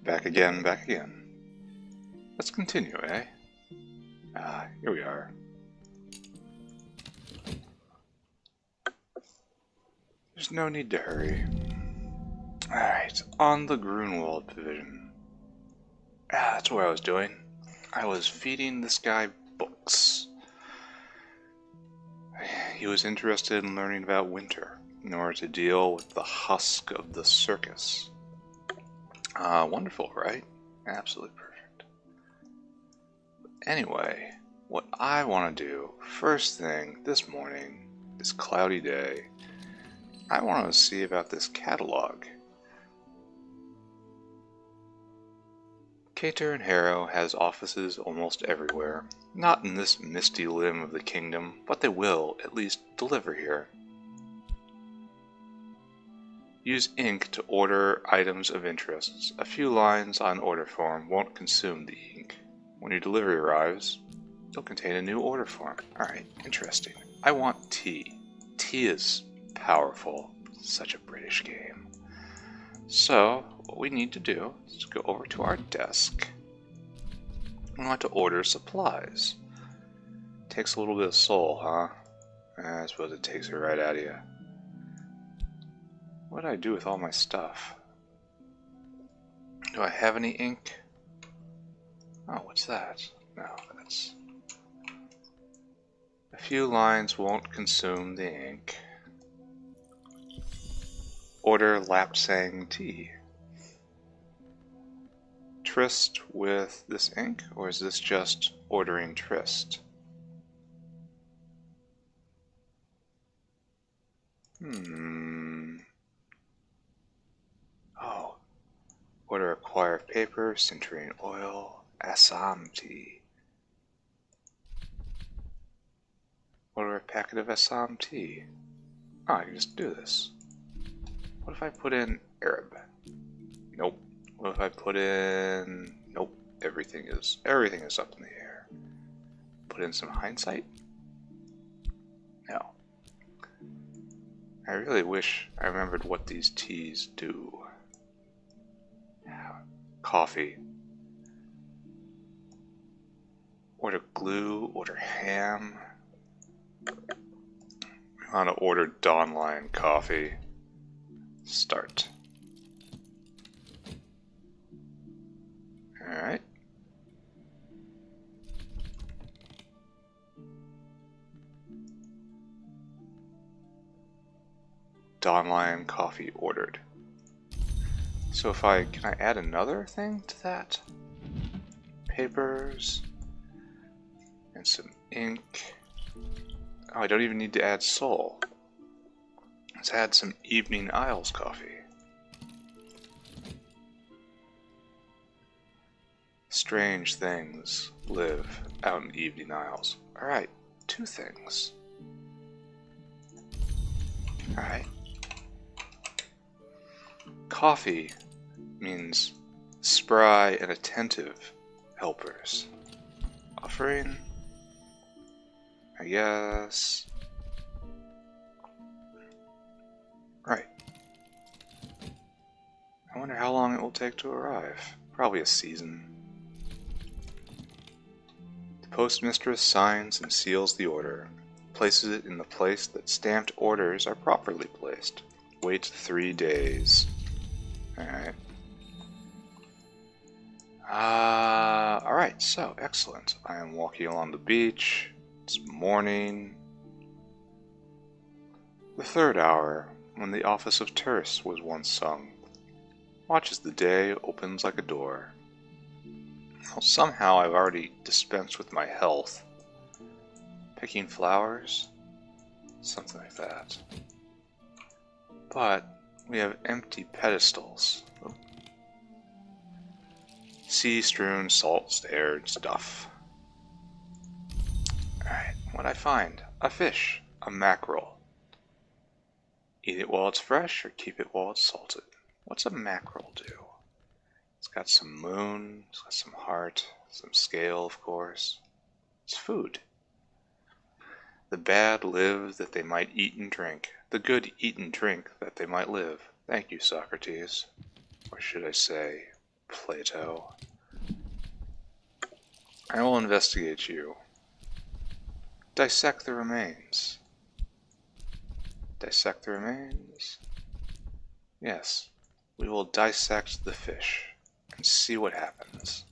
Back again, back again. Let's continue, eh? Here we are. There's no need to hurry. Alright, on the Grunwald division. That's what I was doing. I was feeding this guy books. He was interested in learning about winter in order to deal with the husk of the circus. Wonderful, right? Absolutely perfect. Anyway, what I want to do first thing this morning, this cloudy day, I want to see about this catalog. Cater and Harrow has offices almost everywhere. Not in this misty limb of the kingdom, but they will at least deliver here. Use ink to order items of interest. A few lines on order form won't consume the ink. When your delivery arrives, it'll contain a new order form. Alright, interesting. I want tea. Tea is powerful. Such a British game. So, what we need to do is go over to our desk. We want to order supplies. Takes a little bit of soul, huh? I suppose it takes it right out of you. What do I do with all my stuff? Do I have any ink? Oh, what's that? No, that's... A few lines won't consume the ink. Order Lapsang tea. Tryst with this ink, or is this just ordering Tryst? Oh. Order a quire of paper, centurion oil, Assam tea. Order a packet of Assam tea. Oh, I can just do this. What if I put in Arab? Nope. What if I put in... Nope. Everything is up in the air. Put in some hindsight? No. I really wish I remembered what these teas do. Coffee. Order glue, order ham. I want to order Dawn Lion coffee. Start. Alright. Dawn Lion coffee ordered. So can I add another thing to that? Papers and some ink. Oh, I don't even need to add soul. Let's add some Evening Isles coffee. Strange things live out in Evening Isles. Alright, 2 things. Alright. Coffee means spry and attentive helpers. Offering, I guess. Right. I wonder how long it will take to arrive. Probably a season. The postmistress signs and seals the order, places it in the place that stamped orders are properly placed. Waits 3 days. Alright. Alright, so, excellent. I am walking along the beach. It's morning. The 3rd hour, when the office of terse was once sung. Watch as the day opens like a door. Well, somehow I've already dispensed with my health. Picking flowers? Something like that. But we have empty pedestals. Sea-strewn, salt-stared stuff. Alright, what'd I find? A fish. A mackerel. Eat it while it's fresh, or keep it while it's salted. What's a mackerel do? It's got some moon, it's got some heart, some scale, of course. It's food. The bad live that they might eat and drink. The good eat and drink that they might live. Thank you, Socrates. Or should I say, Plato. I will investigate you. Dissect the remains. Dissect the remains? Yes. We will dissect the fish and see what happens.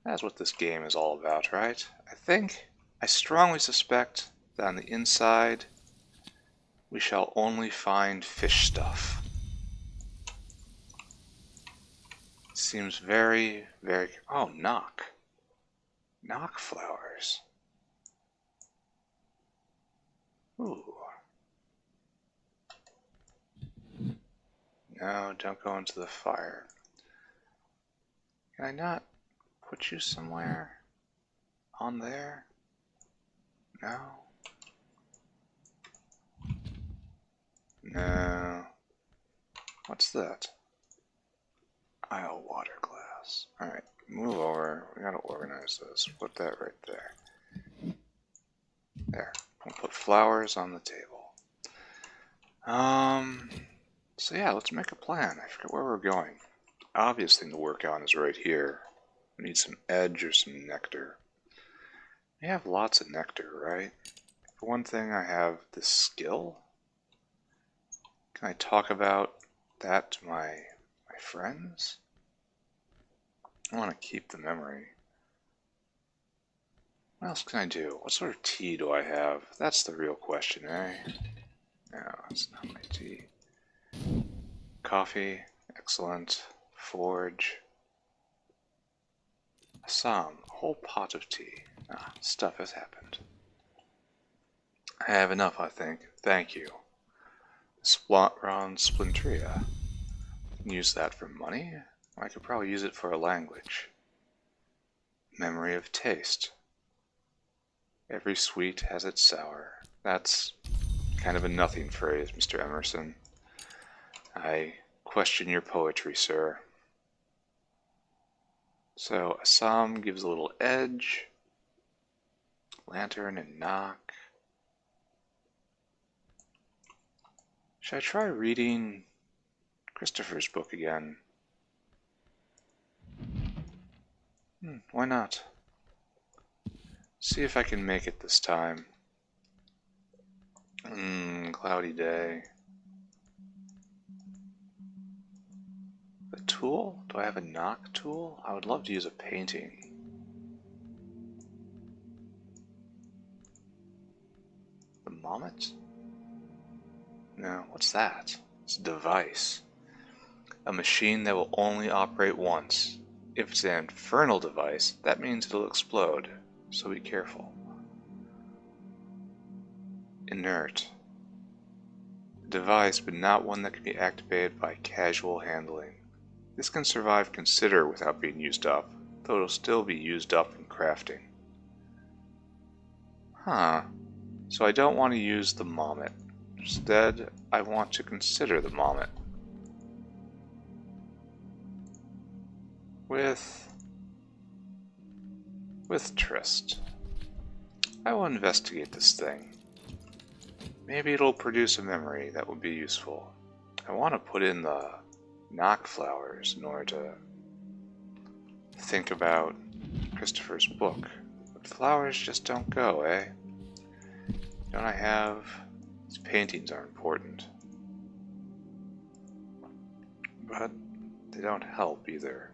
That's what this game is all about, right? I strongly suspect that on the inside, we shall only find fish stuff. It seems very, very... Oh, knock. Knock flowers. Ooh. No, don't go into the fire. Can I not put you somewhere? On there? No? No. What's that? Aisle water glass. Alright, move over. We gotta organize this. Put that right there. There. We'll put flowers on the table. So yeah, let's make a plan. I forget where we're going. Obvious thing to work on is right here. We need some edge or some nectar. We have lots of nectar, right? For one thing, I have this skill. Can I talk about that to my friends? I want to keep the memory. What else can I do? What sort of tea do I have? That's the real question, eh? No, it's not my tea. Coffee, excellent. Forge. Assam, a whole pot of tea. Ah, stuff has happened. I have enough, I think. Thank you. Splotron Splintria. Use that for money. I could probably use it for a language. Memory of taste. Every sweet has its sour. That's kind of a nothing phrase, Mr. Emerson. I question your poetry, sir. So, Assam gives a little edge. Lantern and knock. Should I try reading Christopher's book again? Why not? See if I can make it this time. Cloudy day. The tool? Do I have a knock tool? I would love to use a painting. The Mommet? No, what's that? It's a device. A machine that will only operate once. If it's an infernal device, that means it'll explode, so be careful. Inert. A device, but not one that can be activated by casual handling. This can survive Consider without being used up, though it'll still be used up in crafting. Huh. So I don't want to use the Mommet. Instead, I want to consider the Mommet. With Trist. I will investigate this thing. Maybe it'll produce a memory that would be useful. I want to put in the knock flowers in order to think about Christopher's book. But flowers just don't go, eh? Don't I have... These paintings are important. But they don't help either.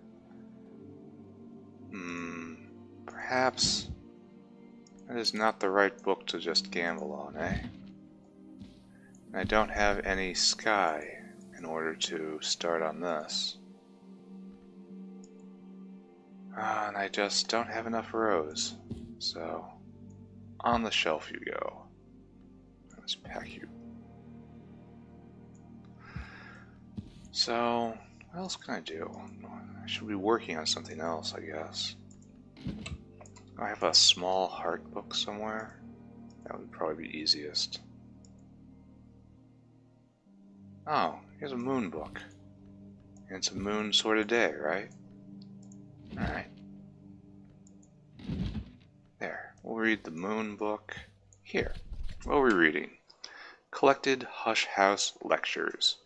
Perhaps that is not the right book to just gamble on, eh? And I don't have any sky in order to start on this. And I just don't have enough rows. So, on the shelf you go. Let's pack you. So, what else can I do? I should be working on something else, I guess. I have a small heart book somewhere. That would probably be easiest. Oh, here's a moon book. And it's a moon sort of day, right? Alright. There. We'll read the moon book. Here. What are we reading? Collected Hush House Lectures.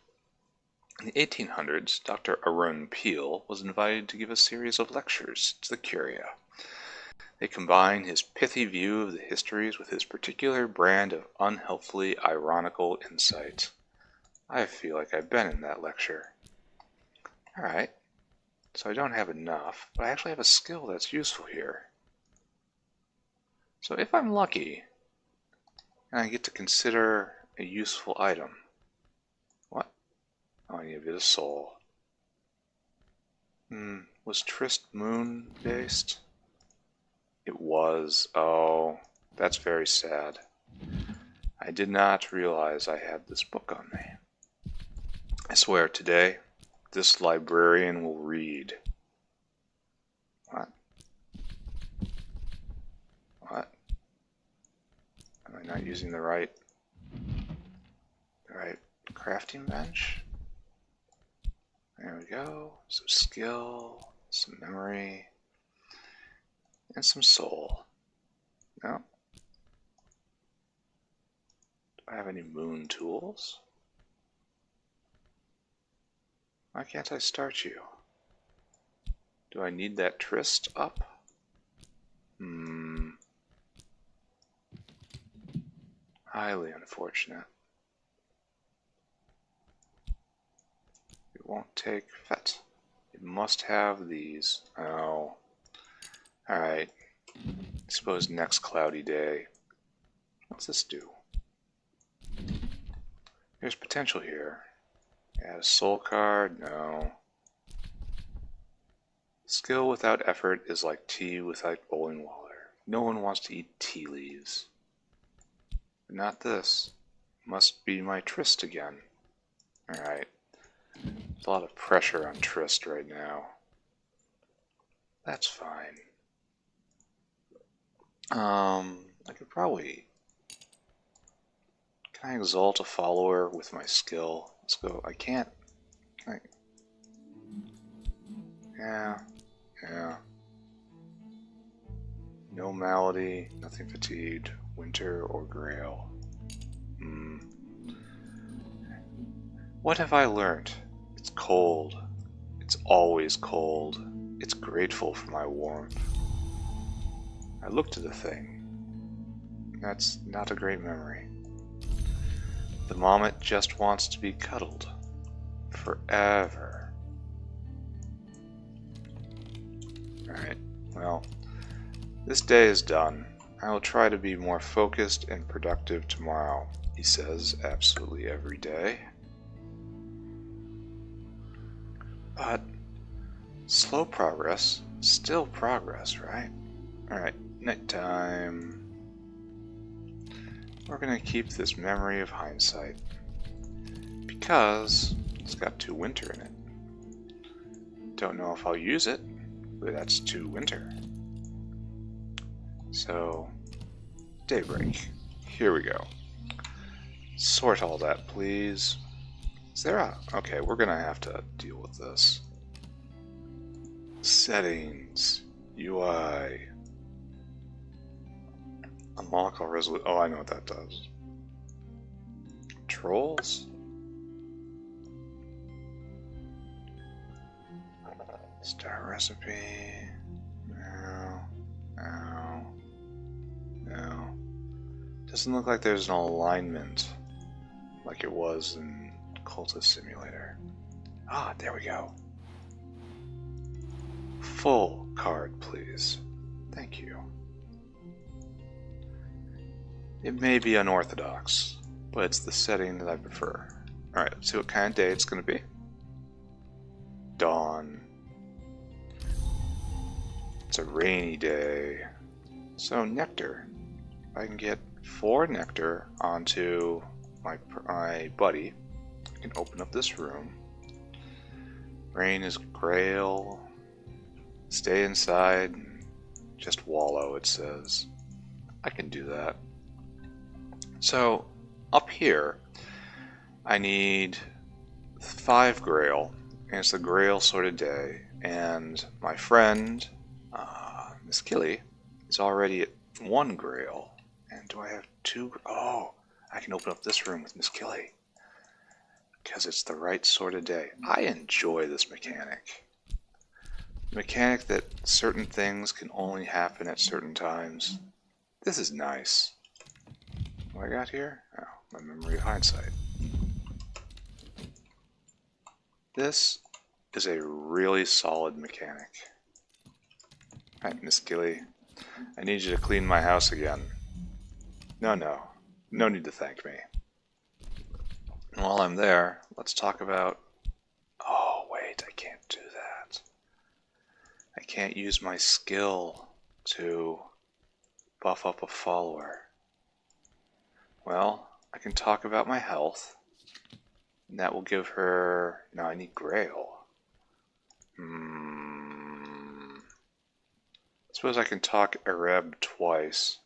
In the 1800s, Dr. Arun Peel was invited to give a series of lectures to the Curia. They combine his pithy view of the histories with his particular brand of unhelpfully ironical insight. I feel like I've been in that lecture. Alright, so I don't have enough, but I actually have a skill that's useful here. So if I'm lucky, and I get to consider a useful item. What? Oh, I need a bit of soul. Was Trist Moon based? It was. Oh, that's very sad. I did not realize I had this book on me. I swear today, this librarian will read. What? What? Am I not using the right crafting bench? There we go. Some skill, some memory, and some soul. No. Do I have any moon tools? Why can't I start you? Do I need that tryst up? Highly unfortunate. It won't take FET. It must have these. Oh. Alright. I suppose next cloudy day. What's this do? There's potential here. Add a soul card? No. Skill without effort is like tea without boiling water. No one wants to eat tea leaves. But not this. Must be my tryst again. Alright. There's a lot of pressure on tryst right now. That's fine. I could probably... Can I exalt a follower with my skill? Let's go. I can't... Can I... Yeah. No malady, nothing fatigued, winter or grail. What have I learnt? It's cold. It's always cold. It's grateful for my warmth. I looked at the thing. That's not a great memory. The moment just wants to be cuddled. Forever. Alright, well, this day is done. I will try to be more focused and productive tomorrow, he says absolutely every day. But slow progress, still progress, right? Alright, nighttime. We're going to keep this memory of hindsight because it's got 2 winter in it. Don't know if I'll use it, but that's 2 winter. So, daybreak. Here we go. Sort all that, please. Is there a... Okay, we're going to have to deal with this. Settings. UI. Unlock all resolution. Oh, I know what that does. Trolls? Start recipe. No. Doesn't look like there's an alignment like it was in Cultist Simulator. Ah, there we go. Full card, please. Thank you. It may be unorthodox, but it's the setting that I prefer. Alright, let's see what kind of day it's going to be. Dawn. It's a rainy day. So, nectar. I can get 4 nectar onto my buddy. I can open up this room. Rain is grail. Stay inside. Just wallow, it says. I can do that. So, up here, I need 5 grail, and it's the grail sort of day, and my friend, Miss Killy, is already at 1 grail, and do I have 2? Oh, I can open up this room with Miss Killy. because it's the right sort of day. I enjoy this mechanic. The mechanic that certain things can only happen at certain times. This is nice. What I got here? Oh, my memory of hindsight. This is a really solid mechanic. Alright, Miss Gilly. I need you to clean my house again. No need to thank me. And while I'm there, let's talk about... Oh, wait, I can't do that. I can't use my skill to buff up a follower. Well, I can talk about my health. And that will give her... No, I need Grail. Suppose I can talk Areb twice.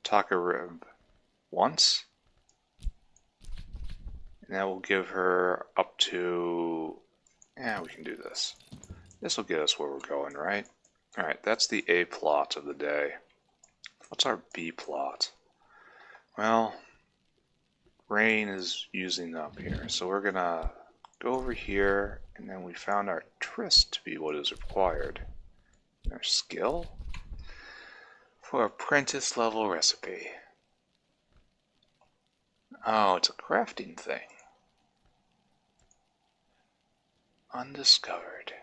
Talk Areb once? And that will give her up to... Yeah, we can do this. This will get us where we're going, right? Alright, that's the A plot of the day. What's our B plot? Well, rain is using up here, so we're gonna go over here, and then we found our tryst to be what is required. And our skill for apprentice level recipe. Oh, it's a crafting thing. Undiscovered.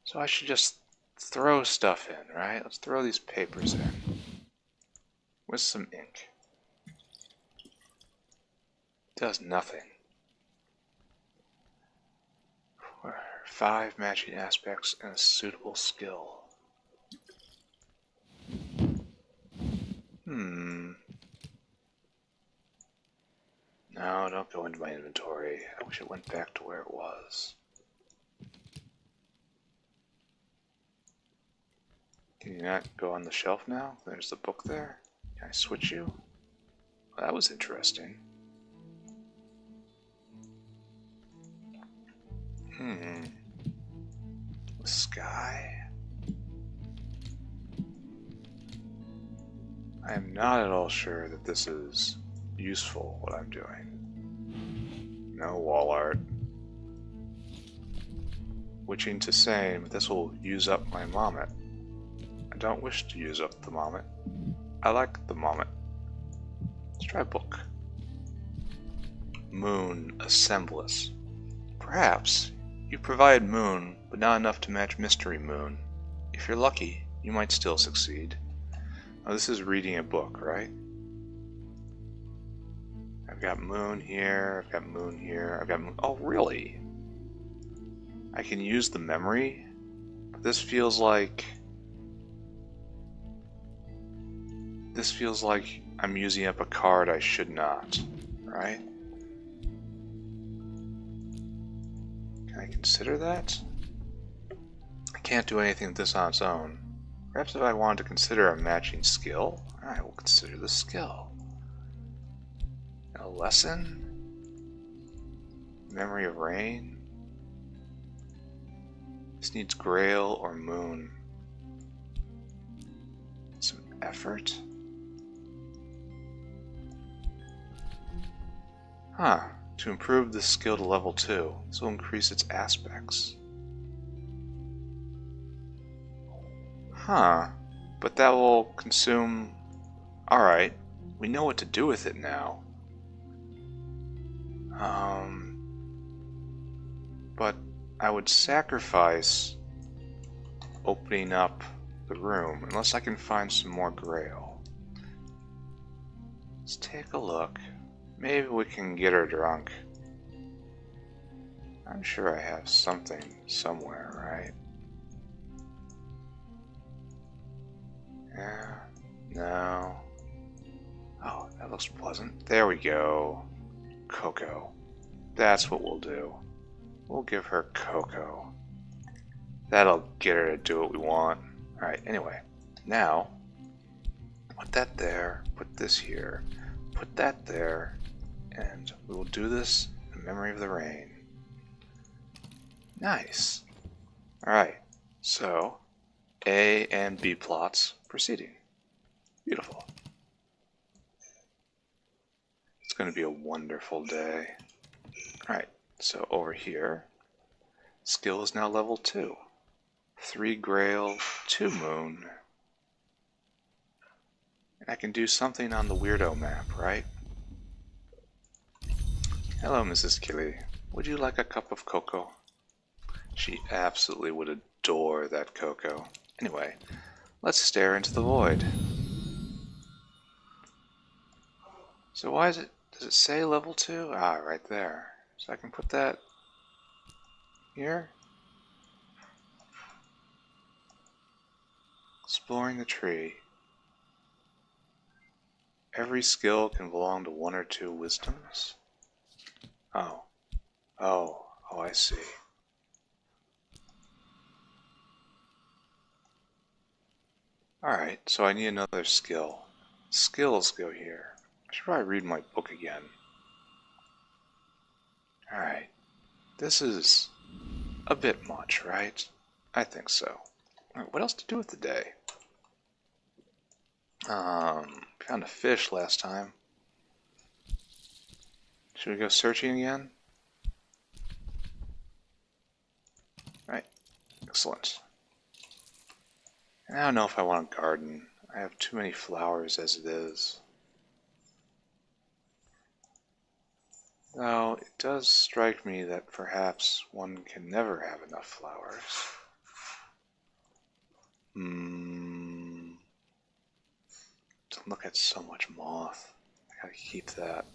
So I should just throw stuff in, right? Let's throw these papers in. With some ink. Does nothing. 5 matching aspects and a suitable skill. No, don't go into my inventory. I wish it went back to where it was. Can you not go on the shelf now? There's the book there. Can I switch you? Well, that was interesting. The sky. I am not at all sure that this is useful, what I'm doing. No wall art. Witching to same, but this will use up my mommet. I don't wish to use up the mommet. I like the mommet. Let's try book. Moon Assemblist. Perhaps you provide moon, but not enough to match mystery moon. If you're lucky, you might still succeed. Oh, this is reading a book, right? I've got moon here, I've got moon here, I've got moon... Oh, really? I can use the memory? But this feels like... This feels like I'm using up a card I should not, right? Can I consider that? I can't do anything with this on its own. Perhaps if I wanted to consider a matching skill, I will consider the skill. A lesson? Memory of rain? This needs Grail or moon. Some effort? Huh. To improve this skill to level 2, this will increase its aspects. Huh. But that will consume... Alright. We know what to do with it now. But I would sacrifice opening up the room, unless I can find some more Grail. Let's take a look. Maybe we can get her drunk. I'm sure I have something somewhere, right? Yeah, no. Oh, that looks pleasant. There we go. Cocoa. That's what we'll do. We'll give her cocoa. That'll get her to do what we want. Alright, anyway. Now, put that there, put this here, put that there, and we will do this in memory of the rain. Nice. Alright, so A and B plots proceeding. Beautiful. Let's going to be a wonderful day. Alright, so over here, skill is now level 2. 3 Grail, 2 Moon. And I can do something on the Weirdo map, right? Hello, Mrs. Killy. Would you like a cup of cocoa? She absolutely would adore that cocoa. Anyway, let's stare into the void. So why is it, does it say level 2? Ah, right there. So I can put that here. Exploring the tree. Every skill can belong to 1 or 2 wisdoms. Oh, I see. Alright, so I need another skill. Skills go here. I should probably read my book again. Alright, this is a bit much, right? I think so. Alright, what else to do with the day? Found a fish last time. Should we go searching again? Right, excellent. I don't know if I want a garden. I have too many flowers as it is. Though it does strike me that perhaps one can never have enough flowers. Look at so much moth. I gotta keep that.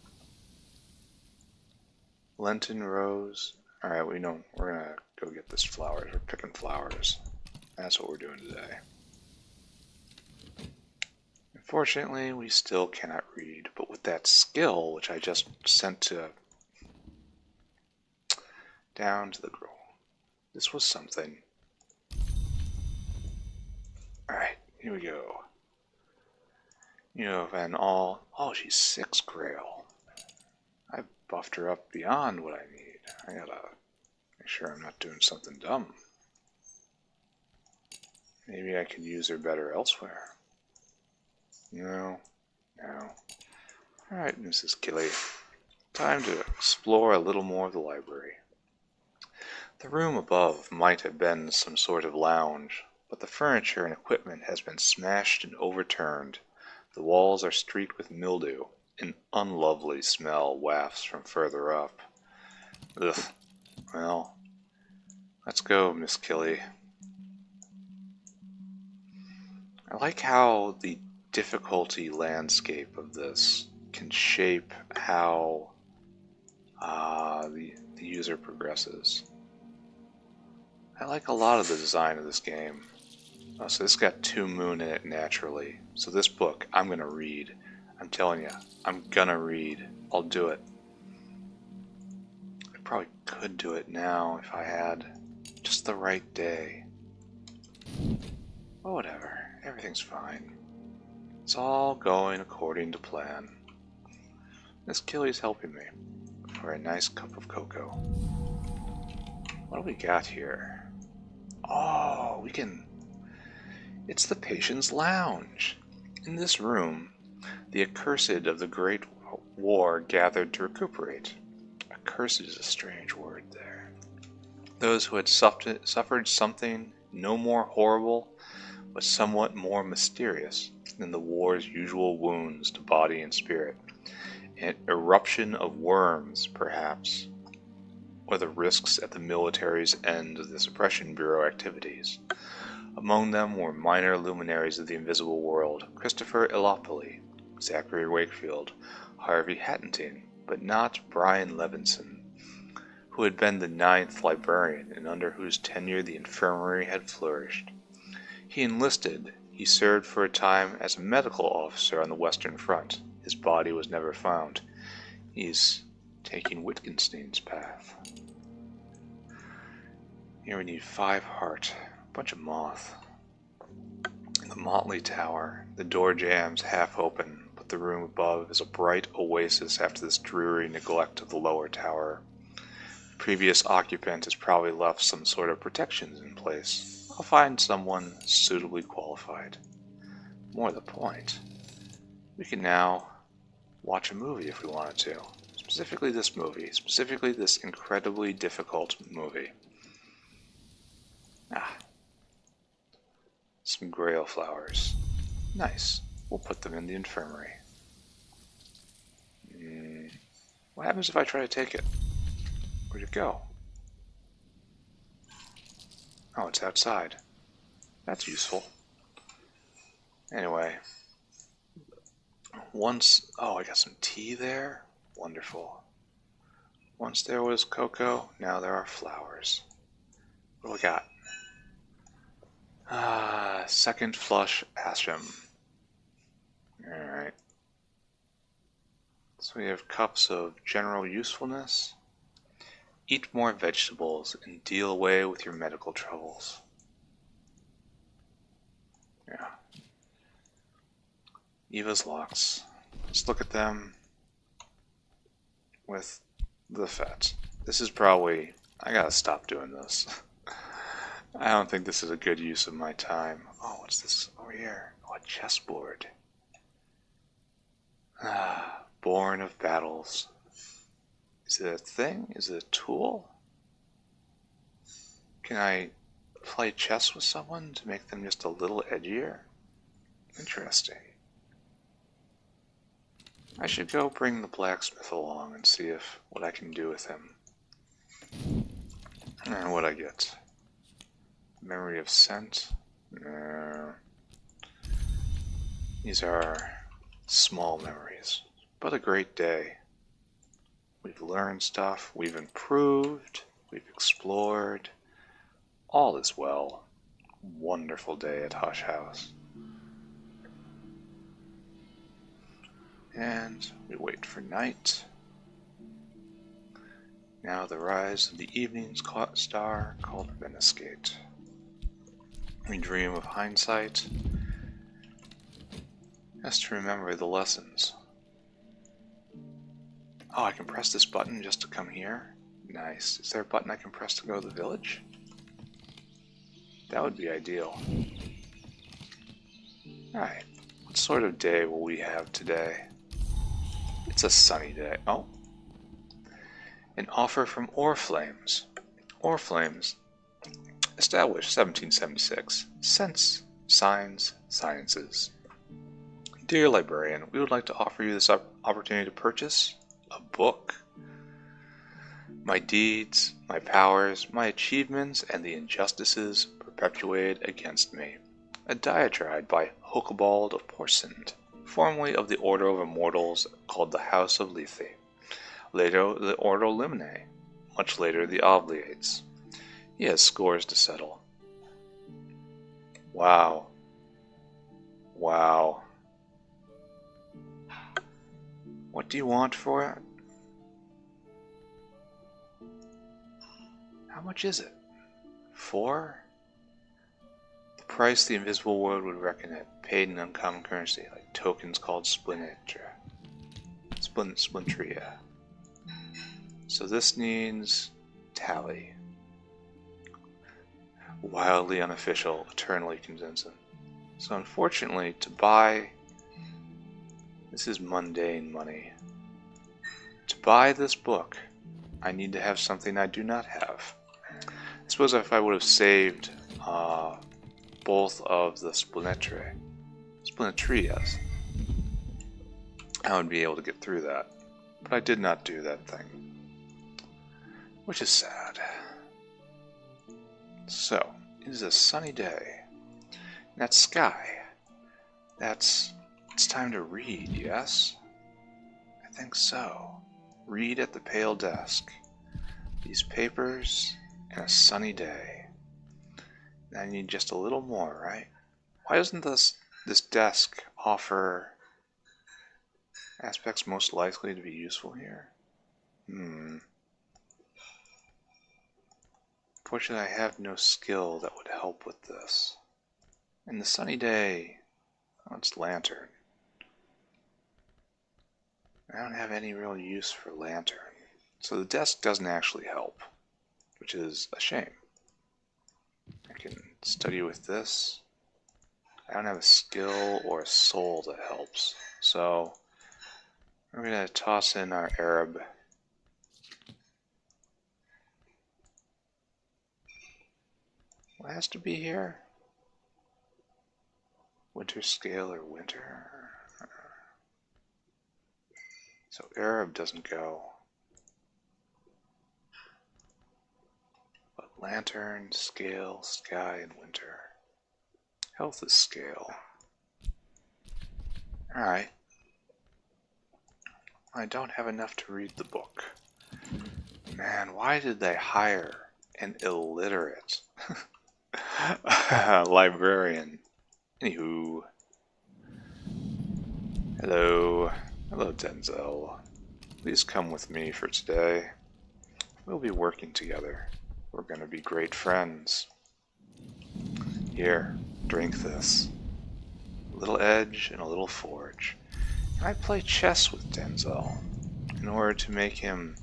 Lenten rose. Alright, we know we're gonna go get this flowers. We're picking flowers. That's what we're doing today. Unfortunately, we still cannot read, but with that skill, which I just sent down to the girl, this was something. Alright, here we go. You know, and all. Oh, she's 6 Grail. I buffed her up beyond what I need. I gotta make sure I'm not doing something dumb. Maybe I could use her better elsewhere. No. Alright, Mrs. Killy. Time to explore a little more of the library. The room above might have been some sort of lounge, but the furniture and equipment has been smashed and overturned. The walls are streaked with mildew. An unlovely smell wafts from further up. Ugh. Well, let's go, Miss Killy. I like how the difficulty landscape of this can shape how the user progresses. I like a lot of the design of this game. Oh, so this got 2 Moon in it naturally. So this book, I'm gonna read. I'm telling you, I'm gonna read. I'll do it. I probably could do it now if I had just the right day. But whatever, everything's fine. It's all going according to plan. Miss Killy's helping me for a nice cup of cocoa. What do we got here? Oh, we can... It's the Patient's Lounge. In this room, the accursed of the Great War gathered to recuperate. Accursed is a strange word there. Those who had suffered something no more horrible, but somewhat more mysterious than the war's usual wounds to body and spirit. An eruption of worms, perhaps, or the risks at the military's end of the Suppression Bureau activities. Among them were minor luminaries of the invisible world, Christopher Elopoli, Zachary Wakefield, Harvey Hattington, but not Brian Levinson, who had been the 9th librarian and under whose tenure the infirmary had flourished. He enlisted. He served for a time as a medical officer on the Western Front. His body was never found. He's taking Wittgenstein's path. Here we need 5 heart. Bunch of moth. In the motley tower, the door jams half open, but the room above is a bright oasis after this dreary neglect of the lower tower. The previous occupant has probably left some sort of protections in place. I'll find someone suitably qualified. More to the point, we can now watch a movie if we wanted to. Specifically this movie. Specifically this incredibly difficult movie. Ah. Some grail flowers. Nice. We'll put them in the infirmary. What happens if I try to take it? Where'd it go? Oh, it's outside. That's useful. Anyway. Oh, I got some tea there. Wonderful. Once there was cocoa, now there are flowers. What do we got? Second flush asham. Alright. So we have cups of general usefulness. Eat more vegetables and deal away with your medical troubles. Yeah. Eva's locks. Let's look at them with the FET. This is probably... I gotta stop doing this. I don't think this is a good use of my time. Oh, what's this over here? Oh, a chessboard. Born of battles. Is it a thing? Is it a tool? Can I play chess with someone to make them just a little edgier? Interesting. I should go bring the blacksmith along and see what I can do with him. And what I get. Memory of scent. These are small memories, but a great day. We've learned stuff, we've improved, we've explored. All is well. Wonderful day at Hush House. And we wait for night. Now the rise of the evening's star called Veniscate. We dream of hindsight. Just to remember the lessons. Oh, I can press this button just to come here? Nice. Is there a button I can press to go to the village? That would be ideal. Alright. What sort of day will we have today? It's a sunny day. Oh. An offer from Oriflammes. Oriflammes. Established 1776. Sense, Signs, Sciences. Dear librarian, we would like to offer you this opportunity to purchase a book. My deeds, my powers, my achievements, and the injustices perpetuated against me. A diatribe by Hokebald of Porsend, formerly of the Order of Immortals called the House of Lethe. Later the Ordo Limine, much later the Oblates. He has scores to settle. Wow. Wow. What do you want for it? How much is it? 4? The price the invisible world would reckon it, paid in uncommon currency, like tokens called Splinter. Splintria. So this needs tally. Wildly unofficial, eternally convincing. So unfortunately, to buy... This is mundane money. To buy this book, I need to have something I do not have. I suppose if I would have saved both of the Splintrias, I would be able to get through that. But I did not do that thing. Which is sad. So, it is a sunny day. And that sky, it's time to read, yes? I think so. Read at the pale desk. These papers and a sunny day. And I need just a little more, right? Why doesn't this desk offer aspects most likely to be useful here? Fortunately, I have no skill that would help with this. And the sunny day, oh, it's lantern. I don't have any real use for lantern. So the desk doesn't actually help, which is a shame. I can study with this. I don't have a skill or a soul that helps. So We're going to toss in our Arab. What has to be here? Winter scale or winter? So Arab doesn't go. But lantern, scale, sky, and winter. Health is scale. Alright. I don't have enough to read the book. Man, why did they hire an illiterate librarian? Anywho. Hello. Hello, Denzel. Please come with me for today. We'll be working together. We're gonna be great friends. Here, drink this. A little edge and a little forge. I play chess with Denzel in order to make him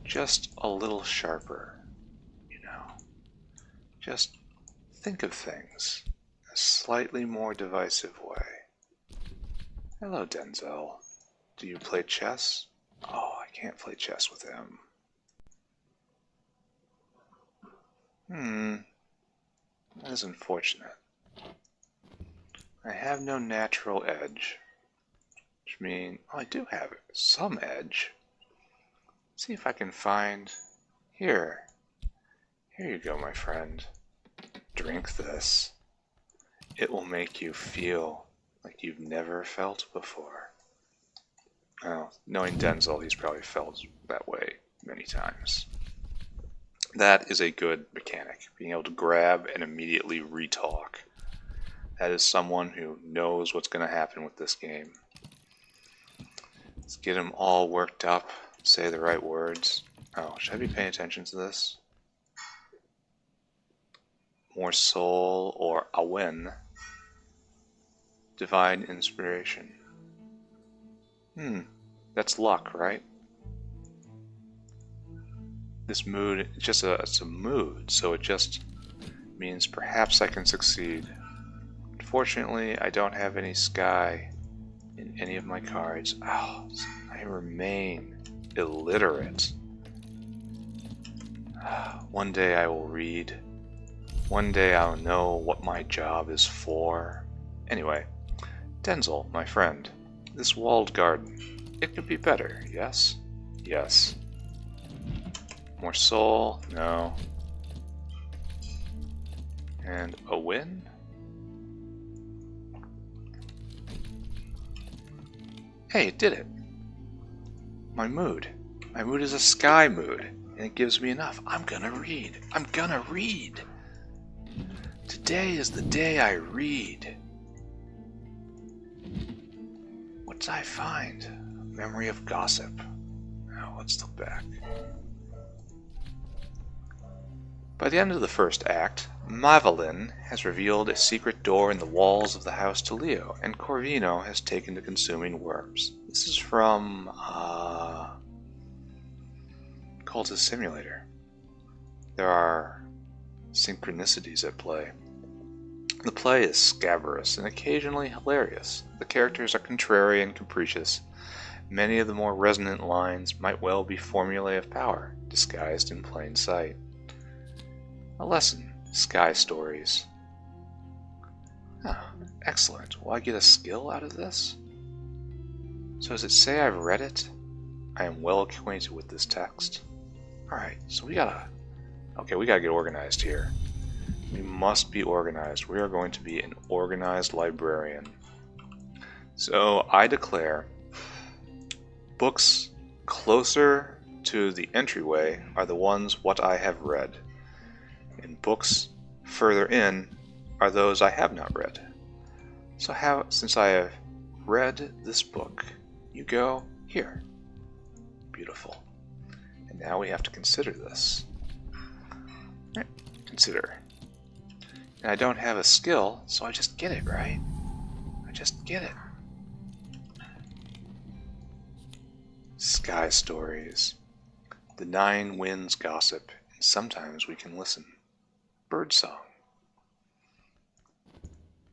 just a little sharper, you know. Just think of things in a slightly more divisive way. Hello, Denzel. Do you play chess? Oh, I can't play chess with him. That is unfortunate. I have no natural edge. Which means, oh, I do have some edge. Let's see if I can find... Here. Here you go, my friend. Drink this. It will make you feel like you've never felt before. Well, knowing Denzel, he's probably felt that way many times. That is a good mechanic, being able to grab and immediately retalk. That is someone who knows what's going to happen with this game. Let's get him all worked up, say the right words. Oh, should I be paying attention to this? More soul or awen. Divine inspiration. That's luck, right? This mood, it's a mood, so it just means perhaps I can succeed. Unfortunately, I don't have any sky in any of my cards. Oh, I remain illiterate. One day I will read. One day I'll know what my job is for. Anyway, Denzel, my friend, this walled garden, it could be better, yes? Yes. More soul? No. And a win? Hey, it did it. My mood. My mood is a sky mood, and it gives me enough. I'm gonna read. I'm gonna read. Today is the day I read. What did I find? Memory of gossip. Oh, let's look back. By the end of the first act, Mavelin has revealed a secret door in the walls of the house to Leo, and Corvino has taken to consuming worms. This is from Cultist Simulator. There are synchronicities at play. The play is scabrous and occasionally hilarious. The characters are contrary and capricious. Many of the more resonant lines might well be formulae of power, disguised in plain sight. A lesson, sky stories. Oh, excellent. Will I get a skill out of this? So does it say I've read it? I am well acquainted with this text. Alright, so we gotta get organized here. We must be organized. We are going to be an organized librarian. So I declare books closer to the entryway are the ones what I have read. And books further in are those I have not read. So since I have read this book, you go here. Beautiful. And now we have to consider this. Right. Consider. And I don't have a skill, so I just get it, right? I just get it. Sky stories. The 9 winds gossip, and sometimes we can listen. Birdsong.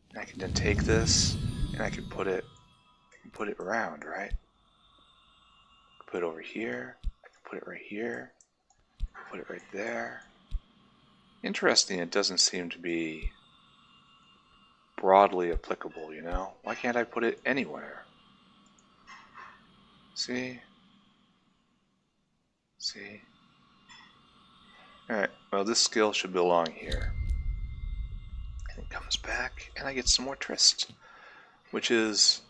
And I can then take this and I can put it around, right? put it over here. I can put it right here. Put it right there. Interesting, it doesn't seem to be broadly applicable, you know? Why can't I put it anywhere? See? See? Alright, well this skill should belong here. And it comes back, and I get some more tryst. Which is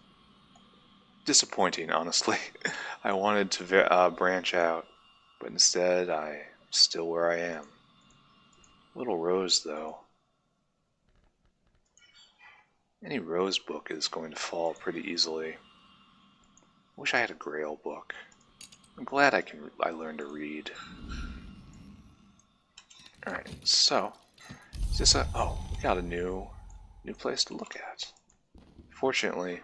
disappointing, honestly. I wanted to branch out, but instead I'm still where I am. Little rose, though. Any rose book is going to fall pretty easily. Wish I had a Grail book. I'm glad I learned to read. Alright, so is this we got a new place to look at. Fortunately,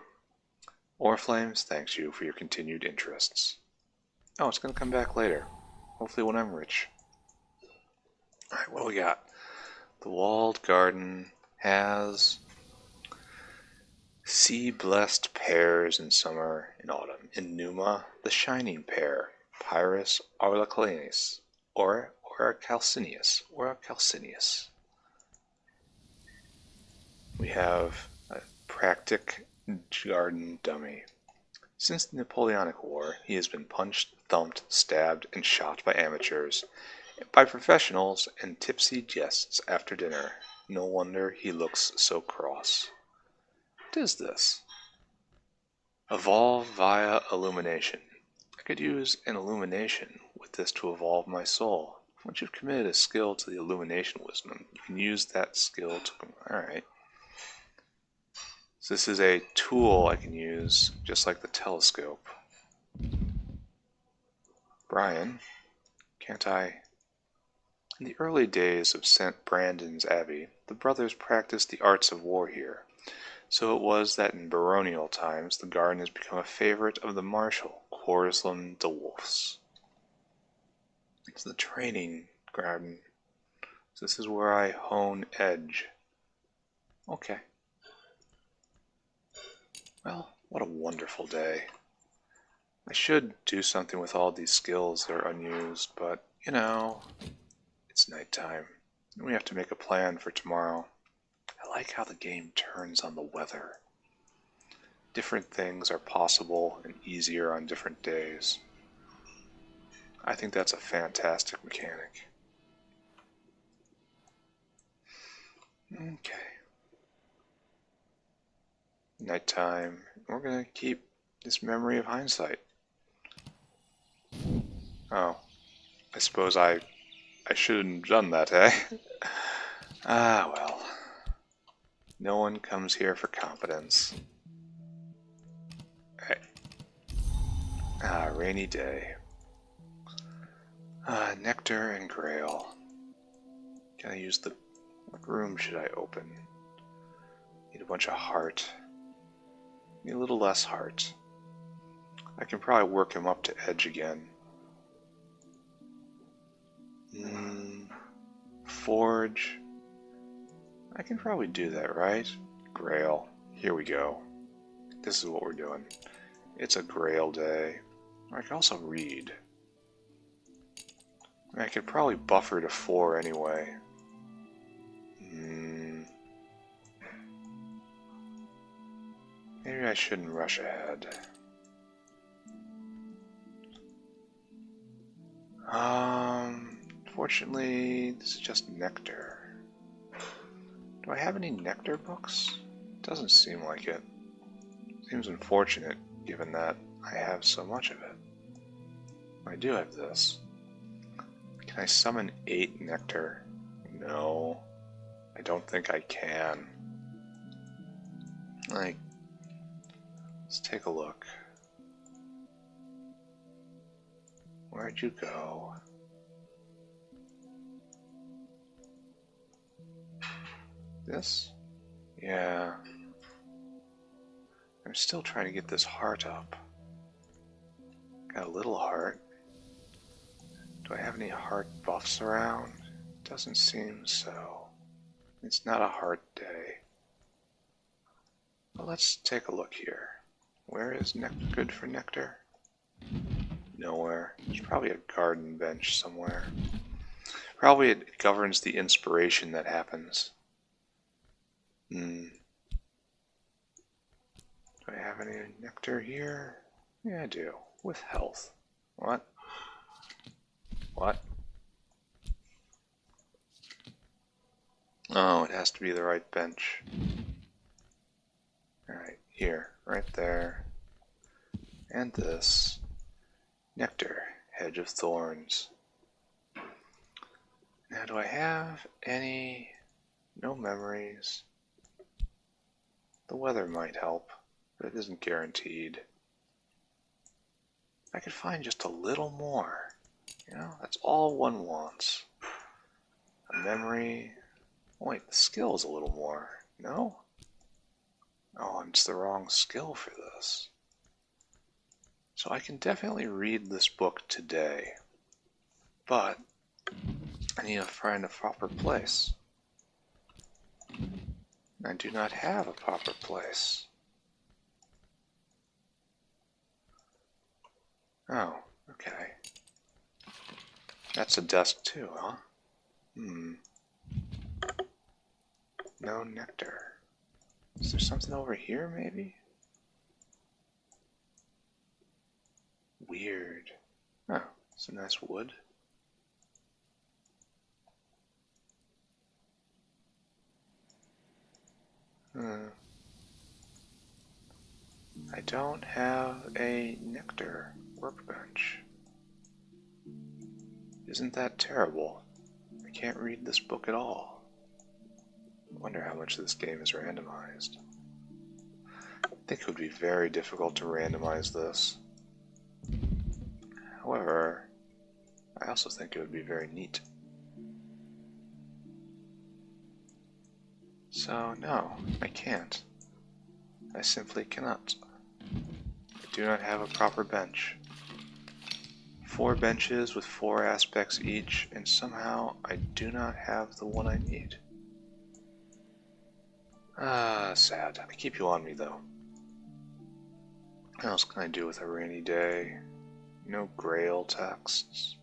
Oriflames thanks you for your continued interests. Oh, it's gonna come back later. Hopefully when I'm rich. Alright, what do we got? The walled garden has sea-blessed pears in summer and autumn. In Numa, the shining pear, Pyrus auriculanis, or calcineus. We have a Practic garden dummy. Since the Napoleonic War, he has been punched, thumped, stabbed, and shot by amateurs, by professionals, and tipsy guests after dinner. No wonder he looks so cross. What is this? Evolve via illumination. I could use an illumination with this to evolve my soul. Once you've committed a skill to the illumination wisdom, you can use that skill to... Alright. So this is a tool I can use, just like the telescope. Brian, can't I... In the early days of St. Brandon's Abbey, the brothers practiced the arts of war here. So it was that in baronial times the garden has become a favorite of the Marshal, Quarslam de Wolf's. It's the training garden. So this is where I hone edge. Okay. Well, what a wonderful day. I should do something with all these skills that are unused, but, you know, it's nighttime, and we have to make a plan for tomorrow. I like how the game turns on the weather. Different things are possible and easier on different days. I think that's a fantastic mechanic. Okay. Nighttime. We're going to keep this memory of hindsight. Oh. I suppose I shouldn't have done that, eh? Ah, well. No one comes here for competence. Hey. Ah, rainy day. Nectar and Grail. Can I use the... What room should I open? Need a bunch of heart. Need a little less heart. I can probably work him up to edge again. Forge. I can probably do that, right? Grail. Here we go. This is what we're doing. It's a Grail day. I can also read. I could probably buffer to 4 anyway. Maybe I shouldn't rush ahead. Fortunately, this is just nectar. Do I have any nectar books? Doesn't seem like it. Seems unfortunate, given that I have so much of it. I do have this. Can I summon 8 nectar? No. I don't think I can. Let's take a look. Where'd you go? This? Yeah. I'm still trying to get this heart up. Got a little heart. Do I have any heart buffs around? Doesn't seem so. It's not a heart day. Well, let's take a look here. Where is good for nectar? Nowhere. There's probably a garden bench somewhere. Probably it governs the inspiration that happens. Do I have any nectar here? Yeah, I do. With health. What? What? Oh, it has to be the right bench. Alright, here. Right there. And this. Nectar. Hedge of Thorns. Now, do I have any... No memories? The weather might help, but it isn't guaranteed. I could find just a little more. You know, that's all one wants. A memory. Wait, the skill's a little more. No? Oh, it's the wrong skill for this. So I can definitely read this book today. But I need to find a proper place. I do not have a proper place. Oh, okay. That's a desk too, huh? No nectar. Is there something over here, maybe? Weird. Oh, some nice wood. I don't have a nectar workbench. Isn't that terrible? I can't read this book at all. I wonder how much this game is randomized. I think it would be very difficult to randomize this. However, I also think it would be very neat. So, no, I can't. I simply cannot. I do not have a proper bench. 4 benches with 4 aspects each, and somehow I do not have the one I need. Sad. I keep you on me, though. What else can I do with a rainy day? No Grail texts.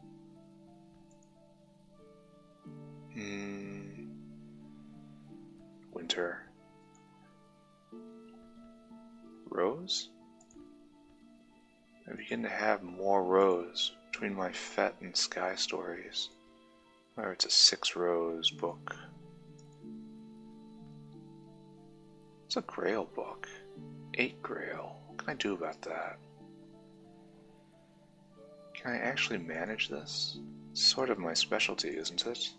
Winter. Rose? I begin to have more rows between my Fett and Sky stories. Or it's a 6 rows book. It's a Grail book. 8 Grail. What can I do about that? Can I actually manage this? It's sort of my specialty, isn't it?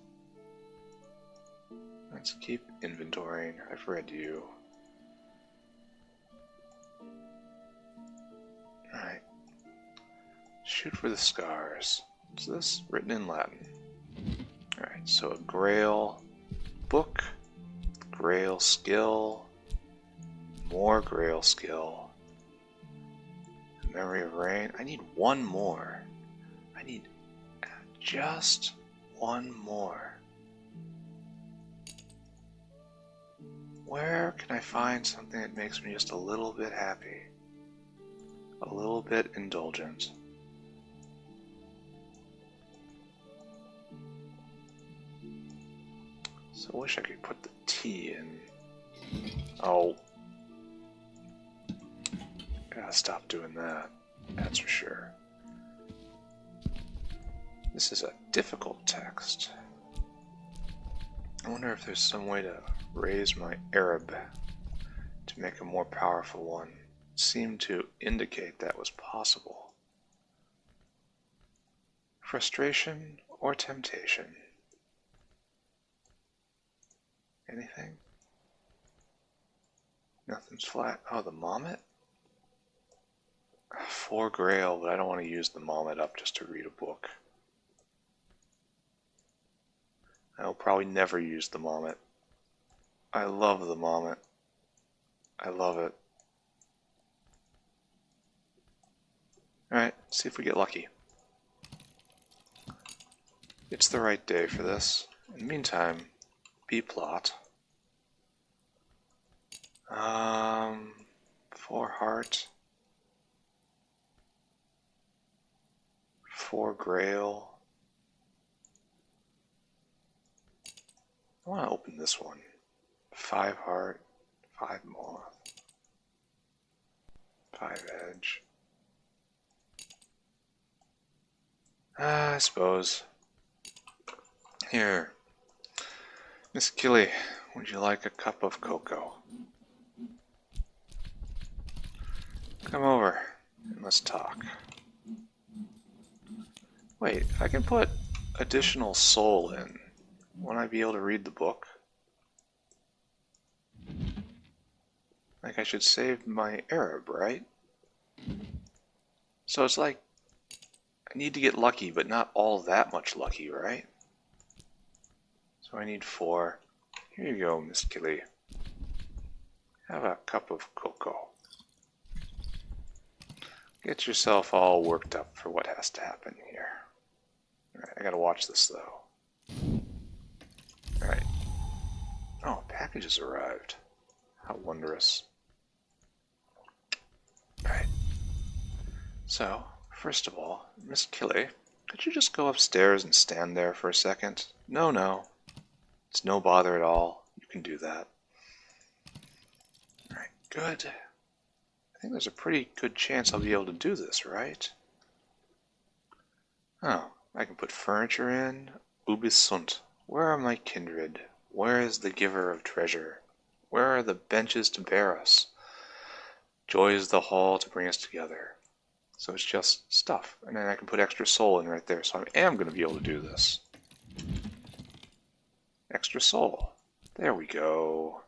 Let's keep inventorying. I've read you. Alright. Shoot for the scars. Is this written in Latin? Alright, so a Grail book, Grail skill, more Grail skill, Memory of Rain. I need one more. I need just one more. Where can I find something that makes me just a little bit happy? A little bit indulgent? So I wish I could put the T in. Oh. Gotta stop doing that. That's for sure. This is a difficult text. I wonder if there's some way to raise my Arab to make a more powerful one. It seemed to indicate that was possible. Frustration or temptation? Anything? Nothing's flat. Oh, the Mommet? 4 Grail, but I don't want to use the Mommet up just to read a book. I'll probably never use the Mommet. I love the Mommet. I love it. Alright, see if we get lucky. It's the right day for this. In the meantime, B-plot. 4 heart. 4 Grail. I want to open this one. 5 Heart, 5 Moth, 5 Edge. I suppose. Here, Miss Killy, would you like a cup of cocoa? Come over and let's talk. Wait, if I can put additional soul in, won't I be able to read the book? Like I should save my Arab, right? So it's like I need to get lucky, but not all that much lucky, right? So I need 4. Here you go, Miss Killy. Have a cup of cocoa. Get yourself all worked up for what has to happen here. Alright, I gotta watch this though. Alright. Oh, package has arrived. How wondrous. Alright. So, first of all, Miss Killy, could you just go upstairs and stand there for a second? No. It's no bother at all. You can do that. Alright, good. I think there's a pretty good chance I'll be able to do this, right? Oh, I can put furniture in. Ubi sunt. Where are my kindred? Where is the giver of treasure? Where are the benches to bear us? Joy is the hall to bring us together. So it's just stuff. And then I can put extra soul in right there. So I am going to be able to do this. Extra soul. There we go.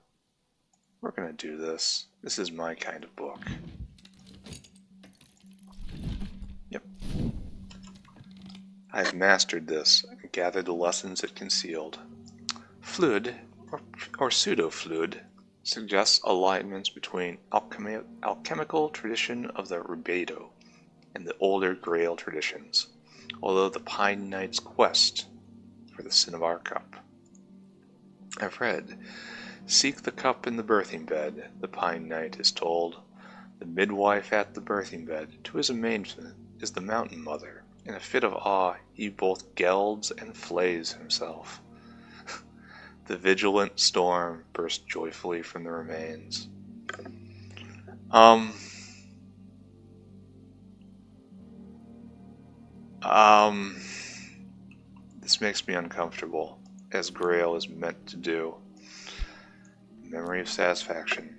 We're going to do this. This is my kind of book. Yep. I've mastered this and gathered the lessons it concealed. Fluid, or pseudo-fluid, suggests alignments between alchemical tradition of the Rubedo and the older Grail traditions, although the Pine Knight's quest for the Cinnabar Cup. I've read, seek the cup in the birthing bed, the Pine Knight is told. The midwife at the birthing bed, to his amazement, is the Mountain Mother. In a fit of awe, he both gelds and flays himself. The vigilant storm bursts joyfully from the remains. This makes me uncomfortable, as Grail is meant to do. Memory of satisfaction.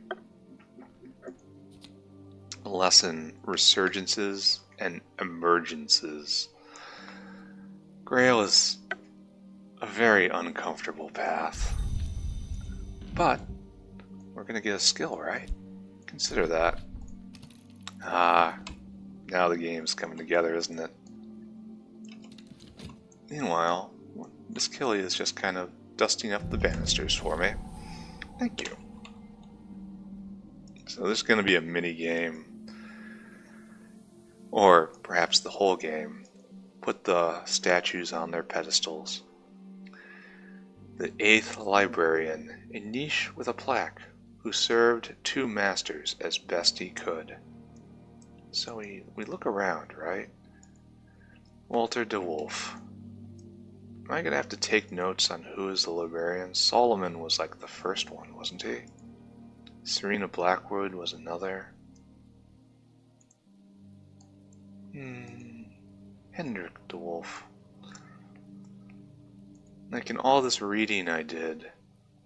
Lesson, resurgences and emergences. Grail is a very uncomfortable path. But we're going to get a skill, right? Consider that. Now the game's coming together, isn't it? Meanwhile, Miss Killy is just kind of dusting up the banisters for me. Thank you. So there's going to be a mini game, or perhaps the whole game. Put the statues on their pedestals. The 8th librarian, a niche with a plaque, who served 2 masters as best he could. So we look around, right? Walter de Wolf. Am I going to have to take notes on who is the librarian? Solomon was like the first one, wasn't he? Serena Blackwood was another. Hendrik de Wolf. Like in all this reading I did,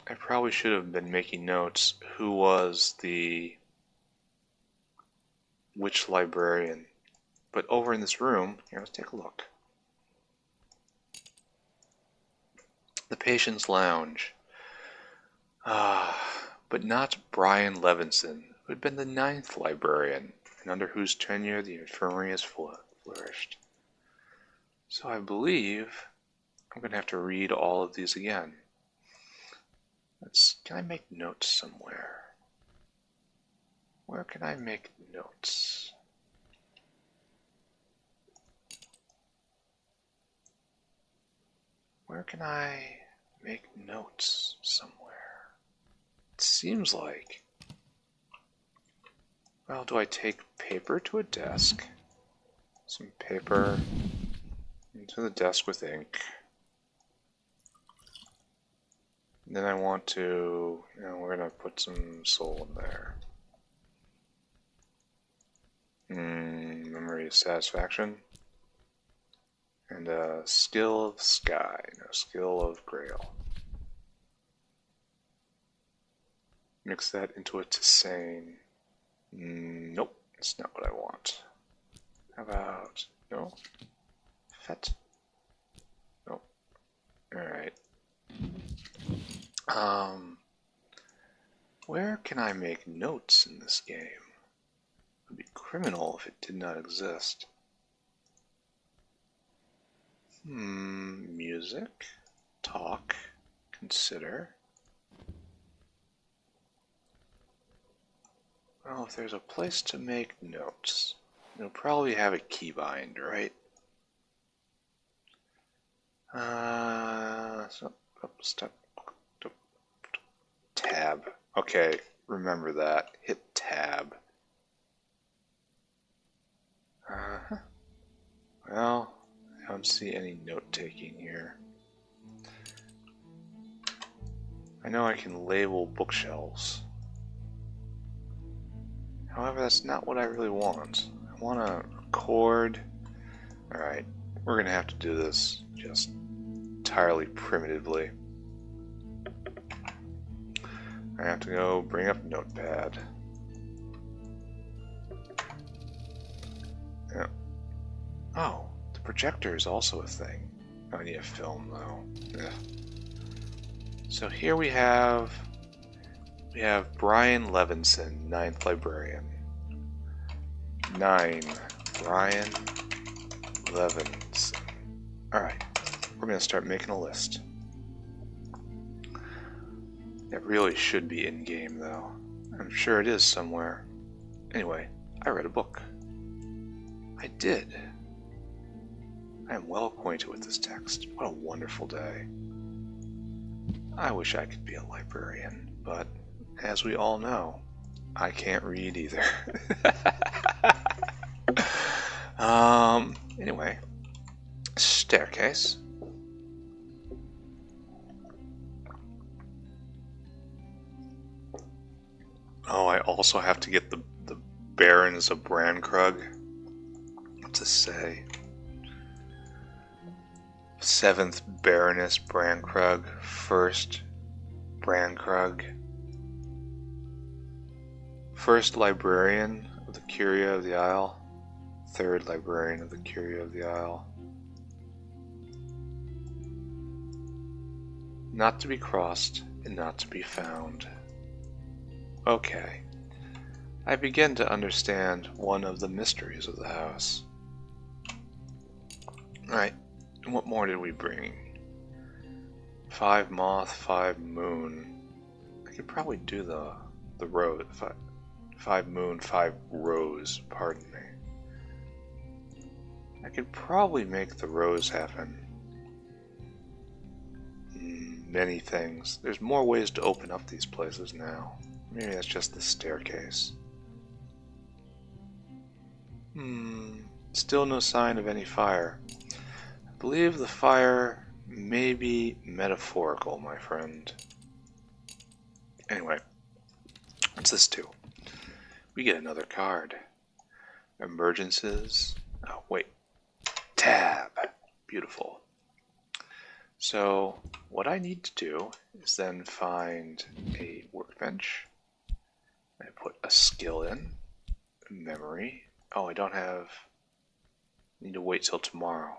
I probably should have been making notes who was the which librarian. But over in this room, here, let's take a look. The Patient's Lounge. But not Brian Levinson, who had been the 9th librarian, and under whose tenure the infirmary has flourished. So I believe I'm going to have to read all of these again. Can I make notes somewhere? Where can I make notes? Where can I make notes somewhere? It seems like... Well, do I take paper to a desk? Some paper. Into the desk with ink. And then I want to, we're going to put some soul in there. Memory of satisfaction. And a skill of sky, no skill of grail. Mix that into a tisane. Nope, that's not what I want. How about, no? Fet? Nope. Alright. Where can I make notes in this game? It would be criminal if it did not exist. Music, talk, consider. Well, if there's a place to make notes, it'll probably have a keybind, right? Step, tab. Okay, remember that. Hit tab. Well, I don't see any note-taking here. I know I can label bookshelves. However, that's not what I really want. I want to record. Alright, we're going to have to do this just entirely primitively. I have to go bring up Notepad. Yeah. Oh, the projector is also a thing. I need a film though. Yeah. So here we have Brian Levinson, 9th librarian. 9, Brian Levinson. Alright, we're going to start making a list. It really should be in-game though. I'm sure it is somewhere. Anyway, I read a book. I did. I am well acquainted with this text. What a wonderful day. I wish I could be a librarian, but as we all know, I can't read either. Anyway, staircase. Oh, I also have to get the Barons of Brankrug. What's this say? 7th Baroness Brankrug, 1st Brankrug, 1st Librarian of the Curia of the Isle, 3rd Librarian of the Curia of the Isle. Not to be crossed and not to be found. Okay. I begin to understand one of the mysteries of the house. Alright, and what more did we bring? 5 moth, 5 moon. I could probably do the rose. 5 moon, 5 rose, pardon me. I could probably make the rose happen. Many things. There's more ways to open up these places now. Maybe that's just the staircase. Still no sign of any fire. I believe the fire may be metaphorical, my friend. Anyway, what's this do? We get another card. Emergencies. Oh, wait. Tab. Beautiful. So, what I need to do is then find a workbench. I put a skill in. Memory. Oh, I don't have... Need to wait till tomorrow.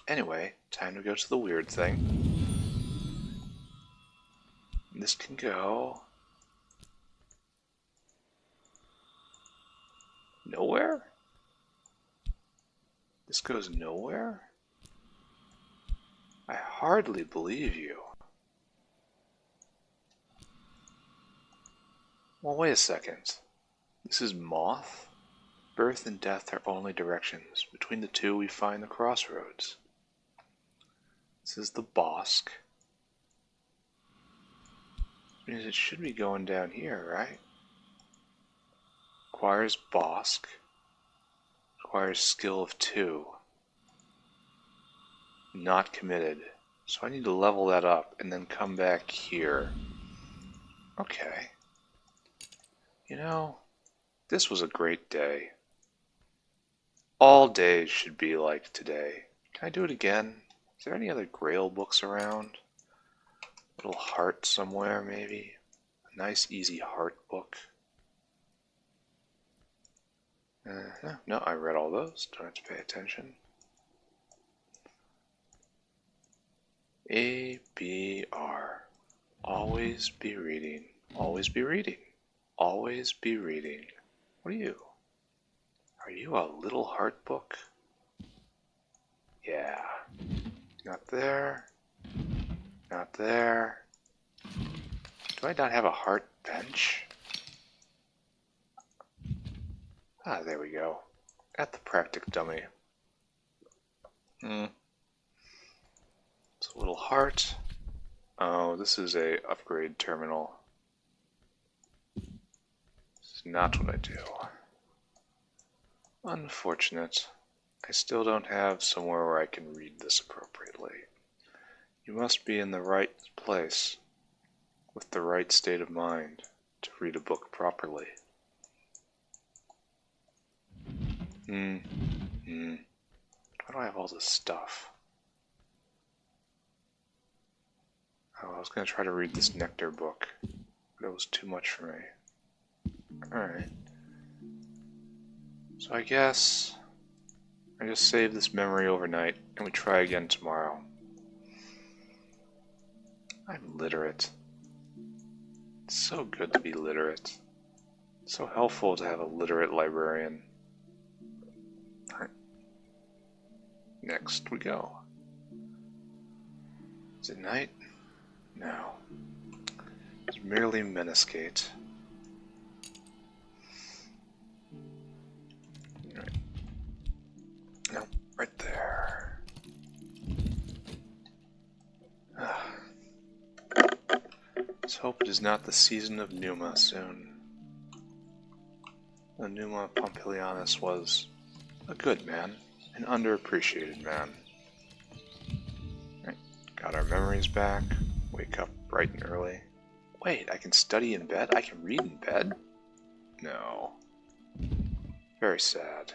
Anyway, time to go to the weird thing. This can go... nowhere? This goes nowhere? I hardly believe you. Well, wait a second. This is moth? Birth and death are only directions. Between the two we find the crossroads. This is the Bosk. Which means it should be going down here, right? Requires Bosk. Requires skill of 2. not committed. So I need to level that up and then come back here. Okay. You know, this was a great day. All days should be like today. Can I do it again? Is there any other Grail books around? A little heart somewhere, maybe? A nice, easy heart book. No, I read all those. Don't have to pay attention. A, B, R. Always be reading. Always be reading. Always be reading. What are you? Are you a little heart book? Yeah. Not there. Not there. Do I not have a heart bench? Ah, there we go. At the practic dummy. It's a little heart. Oh, this is a upgrade terminal. This is not what I do. Unfortunate. I still don't have somewhere where I can read this appropriately. You must be in the right place, with the right state of mind, to read a book properly. Why do I have all this stuff? Oh, I was going to try to read this Nectar book, but it was too much for me. Alright. So I guess I just save this memory overnight, and we try again tomorrow. I'm literate. It's so good to be literate. It's so helpful to have a literate librarian. Alright. Next we go. Is it night? No. It's merely Meniscate. Right. No, right there. Let's hope it is not the season of Numa soon. The Numa Pompilianus was a good man, an underappreciated man. Right, got our memories back. Wake up bright and early. Wait, I can study in bed? I can read in bed? No. Very sad.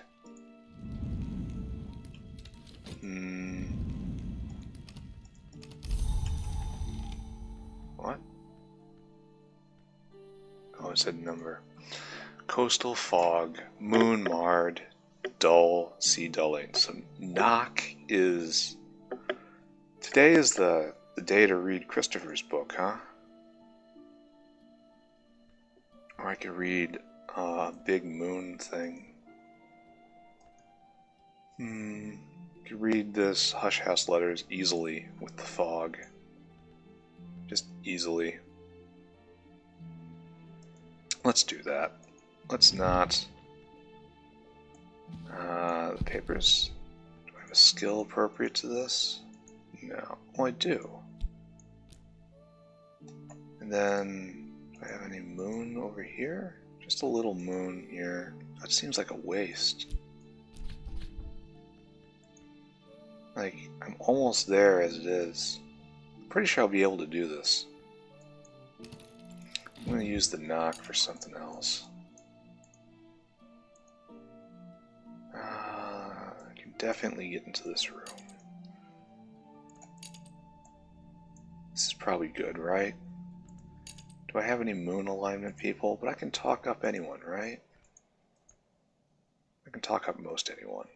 What? Oh, it said number. Coastal fog, moon marred, dull, sea dulling. So knock is... Today is the day to read Christopher's book, huh? Or I could read a big moon thing. Could read this Hush House Letters easily with the fog. Just easily. Let's do that. Let's not. The papers. Do I have a skill appropriate to this? No. Oh, I do. And then, do I have any moon over here? Just a little moon here. That seems like a waste. Like, I'm almost there as it is. I'm pretty sure I'll be able to do this. I'm going to use the knock for something else. I can definitely get into this room. This is probably good, right? Do I have any moon alignment people? But I can talk up anyone, right? I can talk up most anyone.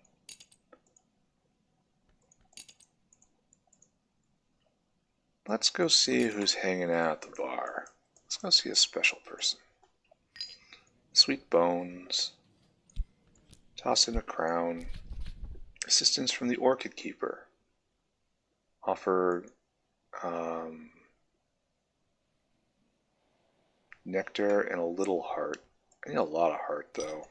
Let's go see who's hanging out at the bar. Let's go see a special person. Sweet Bones. Toss in a crown. Assistance from the Orchid Keeper. Offer nectar and a little heart. I need a lot of heart though.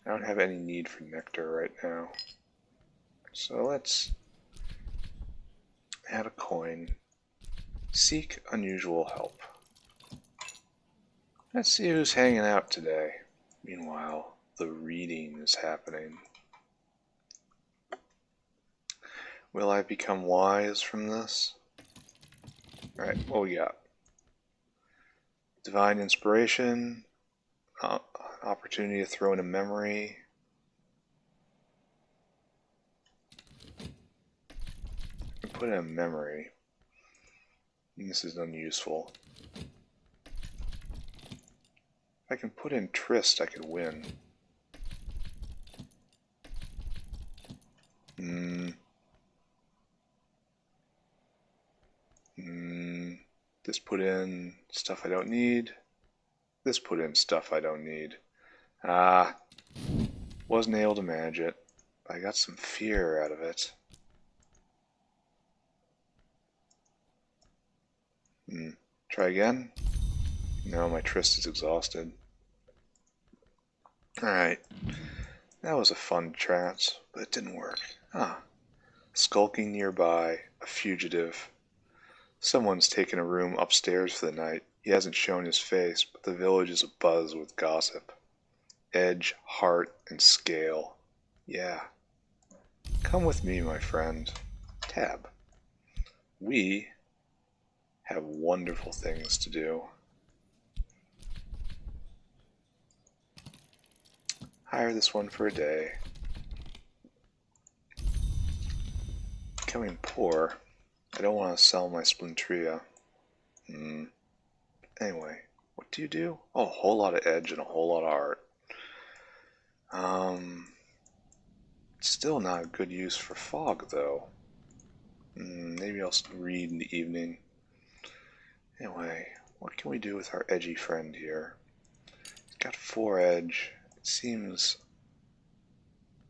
I don't have any need for nectar right now. So let's add a coin. Seek unusual help. Let's see who's hanging out today. Meanwhile, the reading is happening. Will I become wise from this? Alright, what we got? Divine inspiration, opportunity to throw in a memory. Put in a memory. This is unuseful. If I can put in Trist, I could win. This put in stuff I don't need. This put in stuff I don't need. Wasn't able to manage it. I got some fear out of it. Try again? No, my Trist is exhausted. Alright. That was a fun trance, but it didn't work. Skulking nearby, a fugitive. Someone's taken a room upstairs for the night. He hasn't shown his face, but the village is abuzz with gossip. Edge, heart, and scale. Yeah. Come with me, my friend. Tab. We have wonderful things to do. Hire this one for a day. Becoming poor. I don't want to sell my Splintria. Anyway, what do you do? Oh, a whole lot of edge and a whole lot of art. Still not a good use for fog, though. Maybe I'll read in the evening. Anyway, what can we do with our edgy friend here? He's got 4 edge. It seems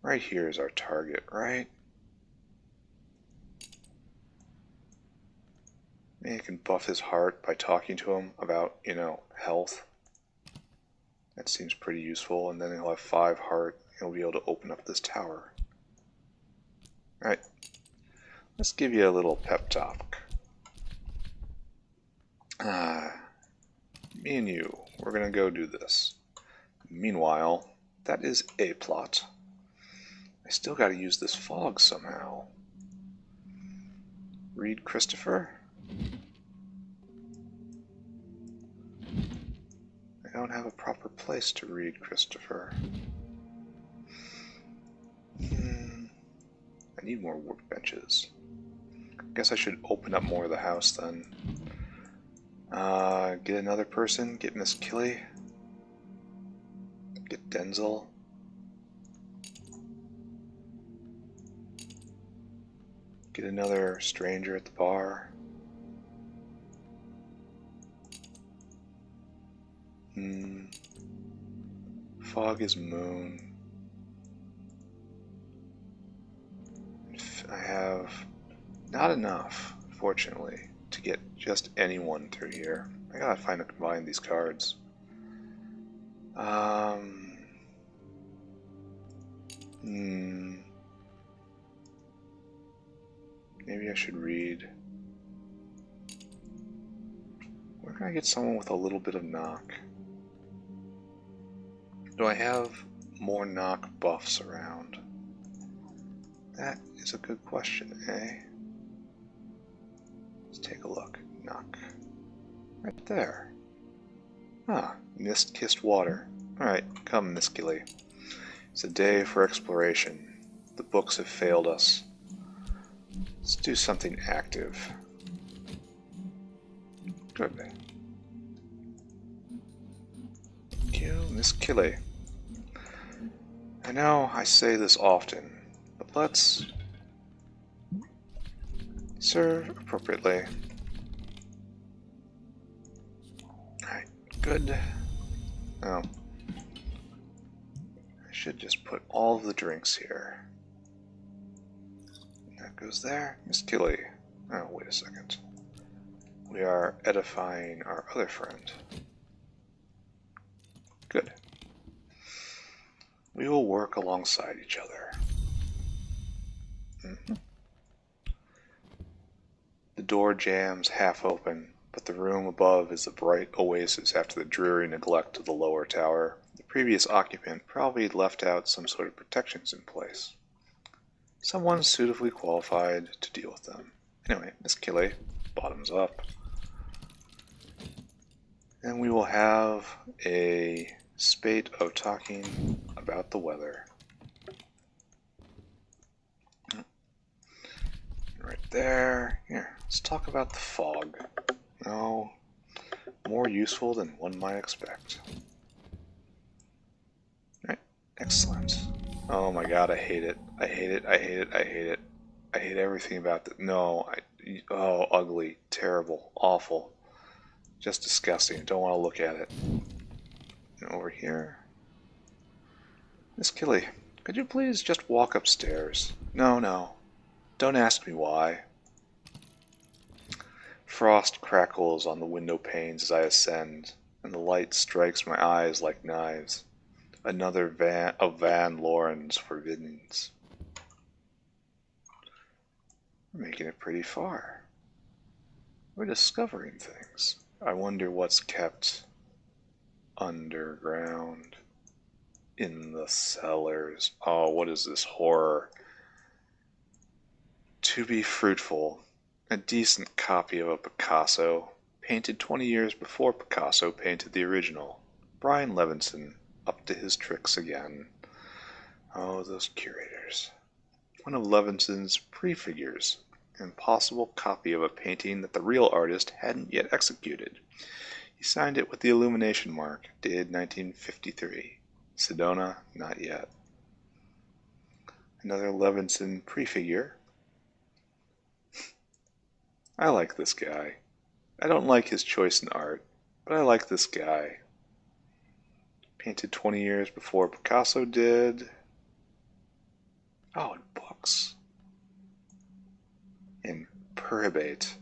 right here is our target, right? Maybe I can buff his heart by talking to him about, health. That seems pretty useful, and then he'll have 5 heart, and he'll be able to open up this tower. Alright, let's give you a little pep talk. Me and you, we're gonna go do this. Meanwhile, that is a plot. I still gotta use this fog somehow. Read Christopher? I don't have a proper place to read Christopher. I need more workbenches. Guess I should open up more of the house then. Get another person, get Miss Killy. Get Denzel. Get another stranger at the bar. Fog is moon. I have not enough, fortunately, to get just anyone through here. I gotta find a combine these cards. Maybe I should read. Where can I get someone with a little bit of knock? Do I have more knock buffs around? That is a good question, eh? Let's take a look. Knock. Right there. Mist-kissed water. Alright, come, Miss Gilly. It's a day for exploration. The books have failed us. Let's do something active. Good. Thank you, Miss Killy. I know I say this often, but let's serve appropriately. Alright, good. Oh. I should just put all of the drinks here. That goes there. Miss Killy. Oh, wait a second. We are edifying our other friend. Good. We will work alongside each other. The door jams half open, but the room above is a bright oasis after the dreary neglect of the lower tower. The previous occupant probably left out some sort of protections in place. someone suitably qualified to deal with them. Anyway, Miss Killy, bottoms up. And we will have a spate of talking about the weather. Right there. Here, let's talk about the fog. No, more useful than one might expect. Right, excellent. Oh my god, I hate it. I hate it, I hate it, I hate it. I hate everything about it. No, oh, ugly, terrible, awful. Just disgusting. Don't want to look at it. And over here. Miss Killy, could you please just walk upstairs? No, no. Don't ask me why. Frost crackles on the window panes as I ascend, and the light strikes my eyes like knives. Another of Van Loren's forbiddings. We're making it pretty far. We're discovering things. I wonder what's kept underground in the cellars. Oh, what is this horror? To be fruitful, a decent copy of a Picasso, painted 20 years before Picasso painted the original. Brian Levinson, up to his tricks again. Oh, those curators. One of Levinson's prefigures, an impossible copy of a painting that the real artist hadn't yet executed. He signed it with the illumination mark, dated 1953. Sedona, not yet. Another Levinson prefigure. I like this guy. I don't like his choice in art, but I like this guy. Painted 20 years before Picasso did. Oh, and books. In Puribate,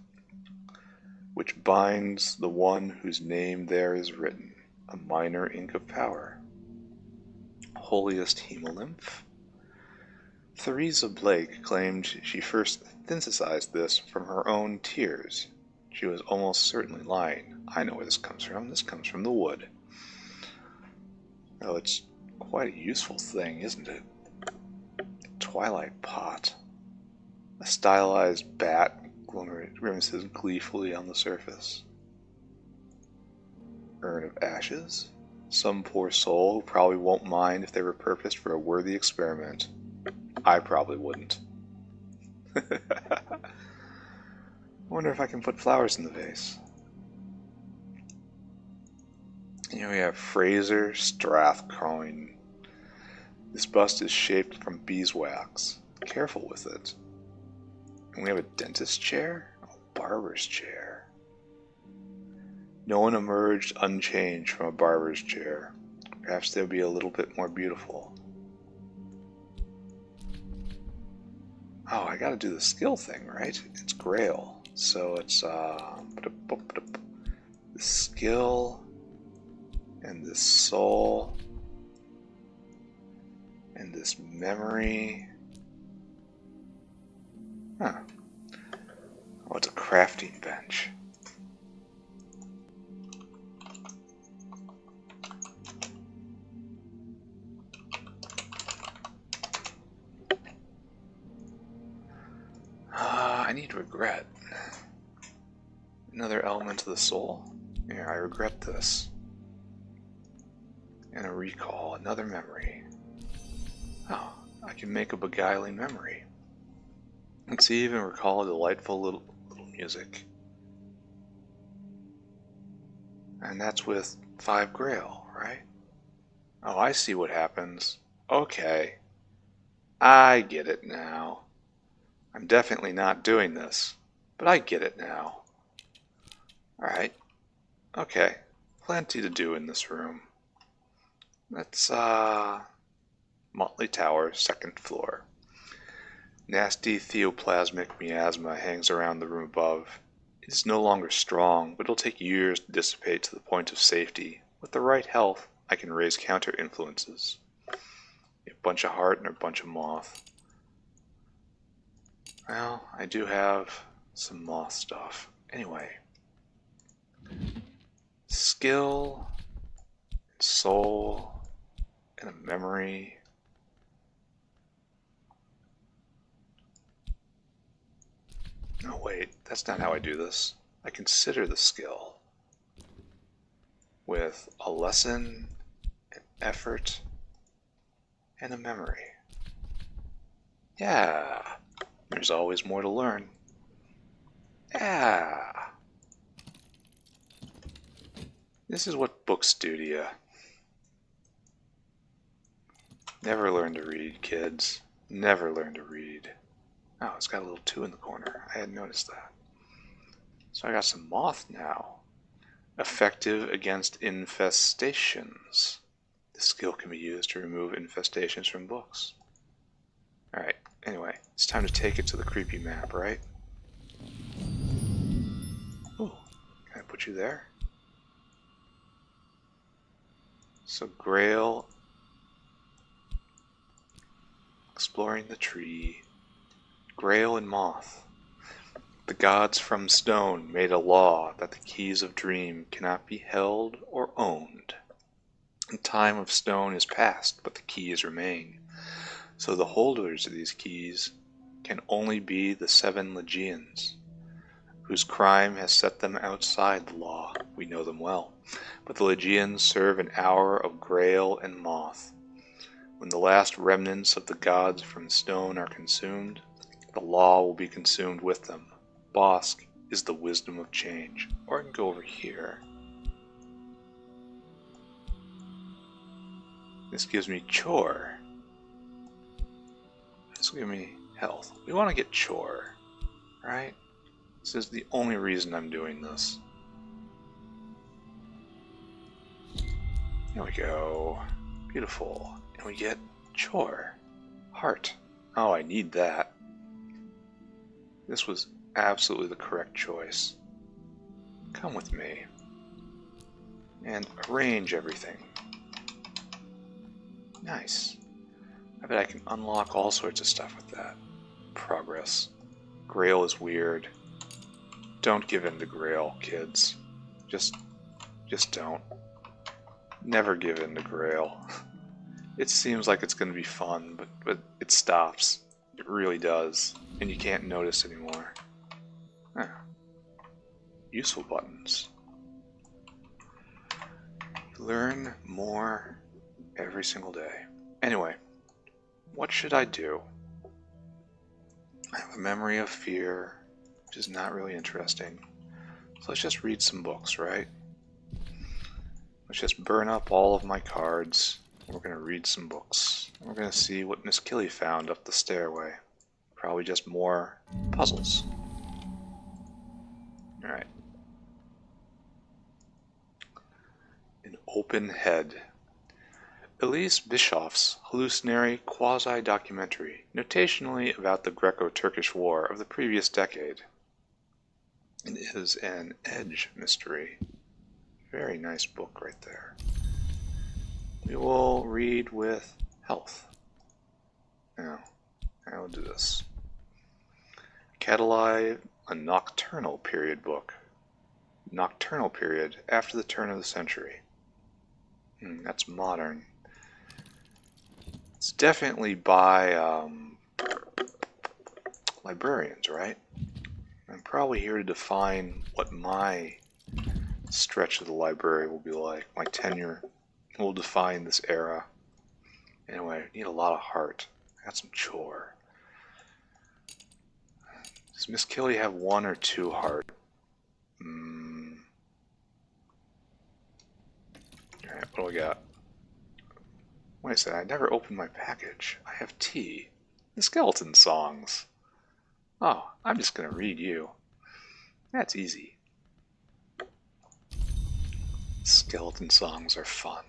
which binds the one whose name there is written, a minor ink of power. Holiest hemolymph? Theresa Blake claimed she first synthesized this from her own tears. She was almost certainly lying. I know where this comes from. This comes from the wood. Oh, it's quite a useful thing, isn't it? Twilight pot. A stylized bat grimaces gleefully on the surface. Urn of ashes? Some poor soul who probably won't mind if they were purposed for a worthy experiment. I probably wouldn't. I wonder if I can put flowers in the vase. Here we have Fraser Strathcoyne. This bust is shaped from beeswax. Careful with it. And we have a dentist chair? A barber's chair. No one emerged unchanged from a barber's chair. Perhaps they'll be a little bit more beautiful. Oh, I gotta do the skill thing, right? It's Grail. So it's the skill and this soul and this memory. Huh. Oh, it's a crafting bench. I need regret. Another element of the soul. Yeah, I regret this. And a recall, another memory. Oh, I can make a beguiling memory. Let's even recall a delightful little music. And that's with 5 Grail, right? Oh, I see what happens. Okay. I get it now. I'm definitely not doing this, but I get it now. Alright. Okay. Plenty to do in this room. That's, Motley Tower, 2nd floor. Nasty theoplasmic miasma hangs around the room above. It is no longer strong, but it'll take years to dissipate to the point of safety. With the right health, I can raise counter influences. A bunch of heart and a bunch of moth. Well, I do have some moth stuff. Anyway. Skill, soul, and a memory. No, wait, that's not how I do this. I consider the skill with a lesson, an effort, and a memory. Yeah, there's always more to learn. Yeah. This is what books do to you. Never learn to read, kids. Never learn to read. Oh, it's got a little 2 in the corner. I hadn't noticed that. So I got some moth now. Effective against infestations. This skill can be used to remove infestations from books. Alright, anyway, it's time to take it to the creepy map, right? Ooh, can I put you there? So Grail, exploring the tree, Grail and Moth. The gods from stone made a law that the keys of dream cannot be held or owned. The time of stone is past, but the keys remain. So the holders of these keys can only be the 7 Legions, whose crime has set them outside the law. We know them well. But the Legions serve an hour of Grail and Moth. When the last remnants of the gods from stone are consumed, the law will be consumed with them. Bosk is the wisdom of change. Or I can go over here. This gives me chore. This will give me health. We want to get chore, right? This is the only reason I'm doing this. There we go. Beautiful. And we get chore. Heart. Oh, I need that. This was absolutely the correct choice. Come with me. And arrange everything. Nice. I bet I can unlock all sorts of stuff with that. Progress. Grail is weird. Don't give in to Grail, kids. Just don't. Never give in to Grail. It seems like it's going to be fun, but it stops. It really does. And you can't notice anymore. Huh. Useful buttons. Learn more every single day. Anyway, what should I do? I have a memory of fear, which is not really interesting. So let's just read some books, right? Let's just burn up all of my cards. We're going to read some books. We're going to see what Miss Killy found up the stairway. Probably just more puzzles. Alright. An open head. Elise Bischoff's hallucinatory quasi-documentary, notationally about the Greco-Turkish War of the previous decade. It is an edge mystery. Very nice book right there. We will read with health. Now, I will do this. Catalyze a nocturnal period book. Nocturnal period after the turn of the century. That's modern. It's definitely by librarians, right? I'm probably here to define what my stretch of the library will be like. My tenure will define this era. Anyway, I need a lot of heart. I got some chore. Does Miss Killy have 1 or 2 heart? Alright, what do we got? Wait a second, I never opened my package. I have tea. The skeleton songs. Oh, I'm just gonna read you. That's easy. Skeleton songs are fun.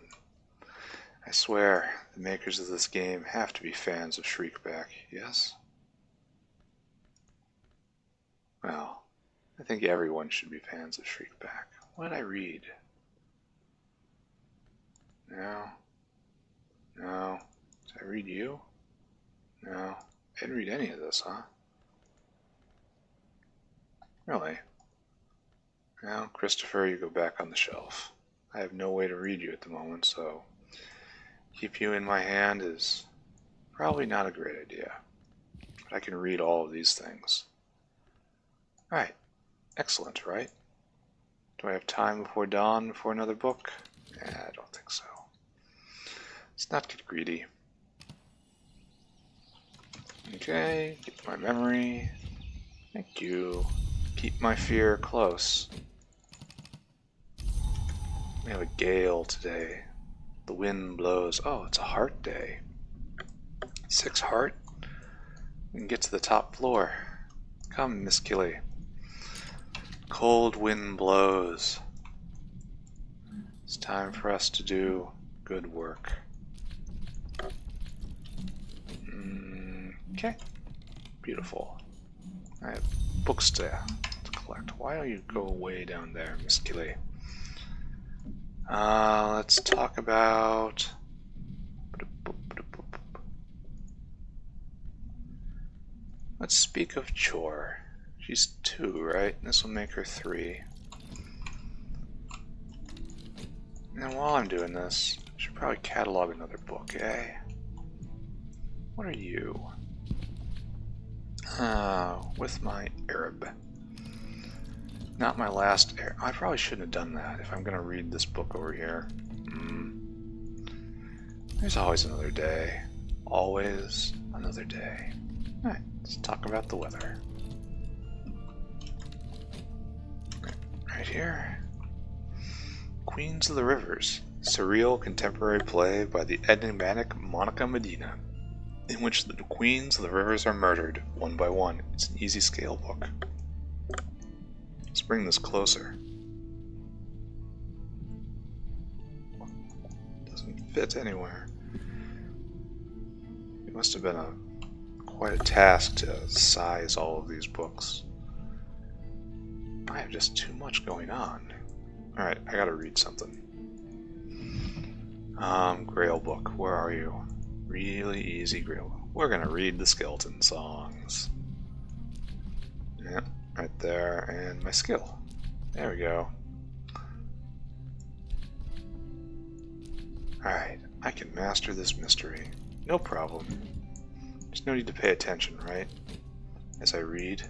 I swear, the makers of this game have to be fans of Shriekback, yes? Well, I think everyone should be fans of Shriekback. What did I read? No. No. Did I read you? No. I didn't read any of this, huh? Really? Well, Christopher, you go back on the shelf. I have no way to read you at the moment, so keep you in my hand is probably not a great idea. But I can read all of these things. Alright, excellent, right? Do I have time before dawn for another book? I don't think so. Let's not get greedy. Okay, get my memory. Thank you. Keep my fear close. We have a gale today. The wind blows. Oh, it's a heart day. 6 heart? We can get to the top floor. Come, Miss Killy. Cold wind blows. It's time for us to do good work. Okay. Beautiful. I have books to collect. Why don't you go way down there, Miss Killy? Let's talk about... Let's speak of Chore. She's 2, right? This will make her 3. And while I'm doing this, I should probably catalog another book, eh? What are you? With my Arab. Not my last Arab. I probably shouldn't have done that if I'm going to read this book over here. There's always another day. Always another day. Alright, let's talk about the weather. Right here. Queens of the Rivers. Surreal contemporary play by the enigmatic Monica Medina, in which the queens of the rivers are murdered, one by one. It's an easy scale book. Let's bring this closer. Doesn't fit anywhere. It must have been quite a task to size all of these books. I have just too much going on. Alright, I gotta read something. Grail book, where are you? Really easy Grail book. We're gonna read the skeleton songs. Yep, right there, and my skill. There we go. Alright, I can master this mystery. No problem. There's no need to pay attention, right? As I read.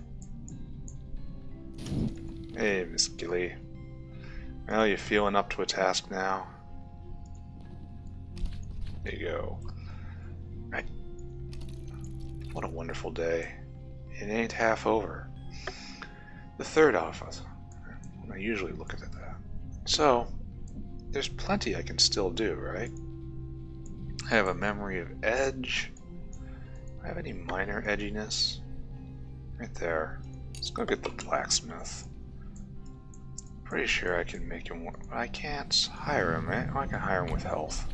Hey, Miss Gilly. Well, you feeling up to a task now? There you go. Right. What a wonderful day. It ain't half over. The third office. I usually look at that. So, there's plenty I can still do, right? I have a memory of edge. Do I have any minor edginess? Right there. Let's go get the blacksmith. Pretty sure I can make him work, but I can't hire him, eh? Oh, I can hire him with health.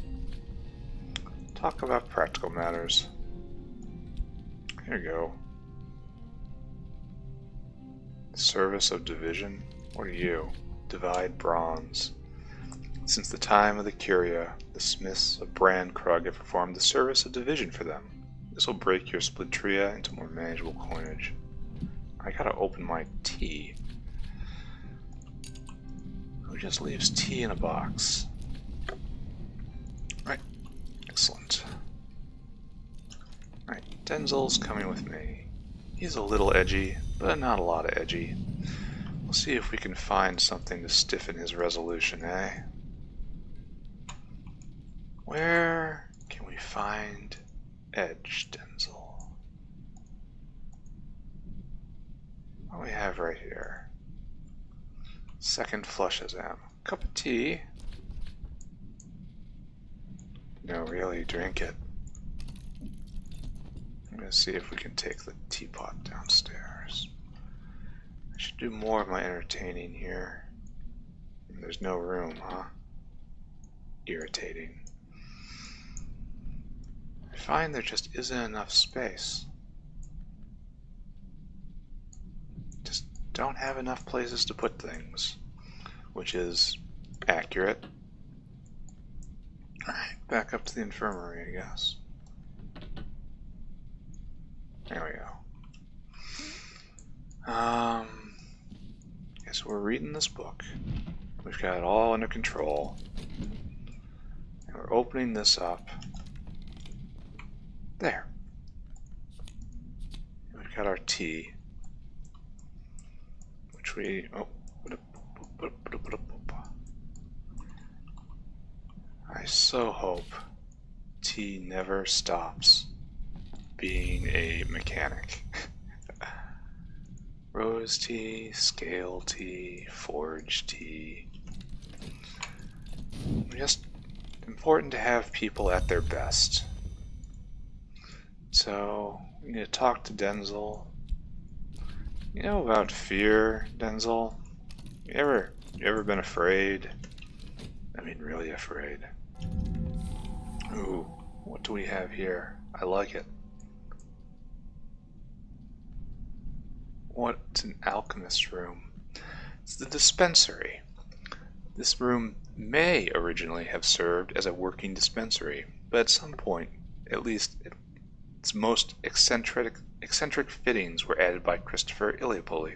Talk about practical matters. Here we go. Service of division. What are you? Divide bronze. Since the time of the Curia, the smiths of Brandkrug have performed the service of division for them. This will break your splitria into more manageable coinage. I gotta open my tea. Who just leaves tea in a box? Right. Excellent. Right, Denzel's coming with me. He's a little edgy, but not a lot of edgy. We'll see if we can find something to stiffen his resolution, eh? Where can we find edge, Denzel? What do we have right here? Second flush exam. Cup of tea? No, really, drink it. I'm gonna see if we can take the teapot downstairs. I should do more of my entertaining here. There's no room, huh? Irritating. I find there just isn't enough space. Just don't have enough places to put things, which is accurate. Alright, back up to the infirmary, I guess. There we go. Okay, so we're reading this book. We've got it all under control. And we're opening this up. There. We've got our tea. wish we... Oh. I so hope T never stops being a mechanic. Rose tea, scale tea, forge tea. Just important to have people at their best. So, we need to talk to Denzel. You know about fear, Denzel? You ever been afraid? I mean, really afraid. Ooh, what do we have here? I like it. What's an alchemist's room? It's the dispensary. This room may originally have served as a working dispensary, but at some point, at least its most eccentric fittings were added by Christopher Iliopoli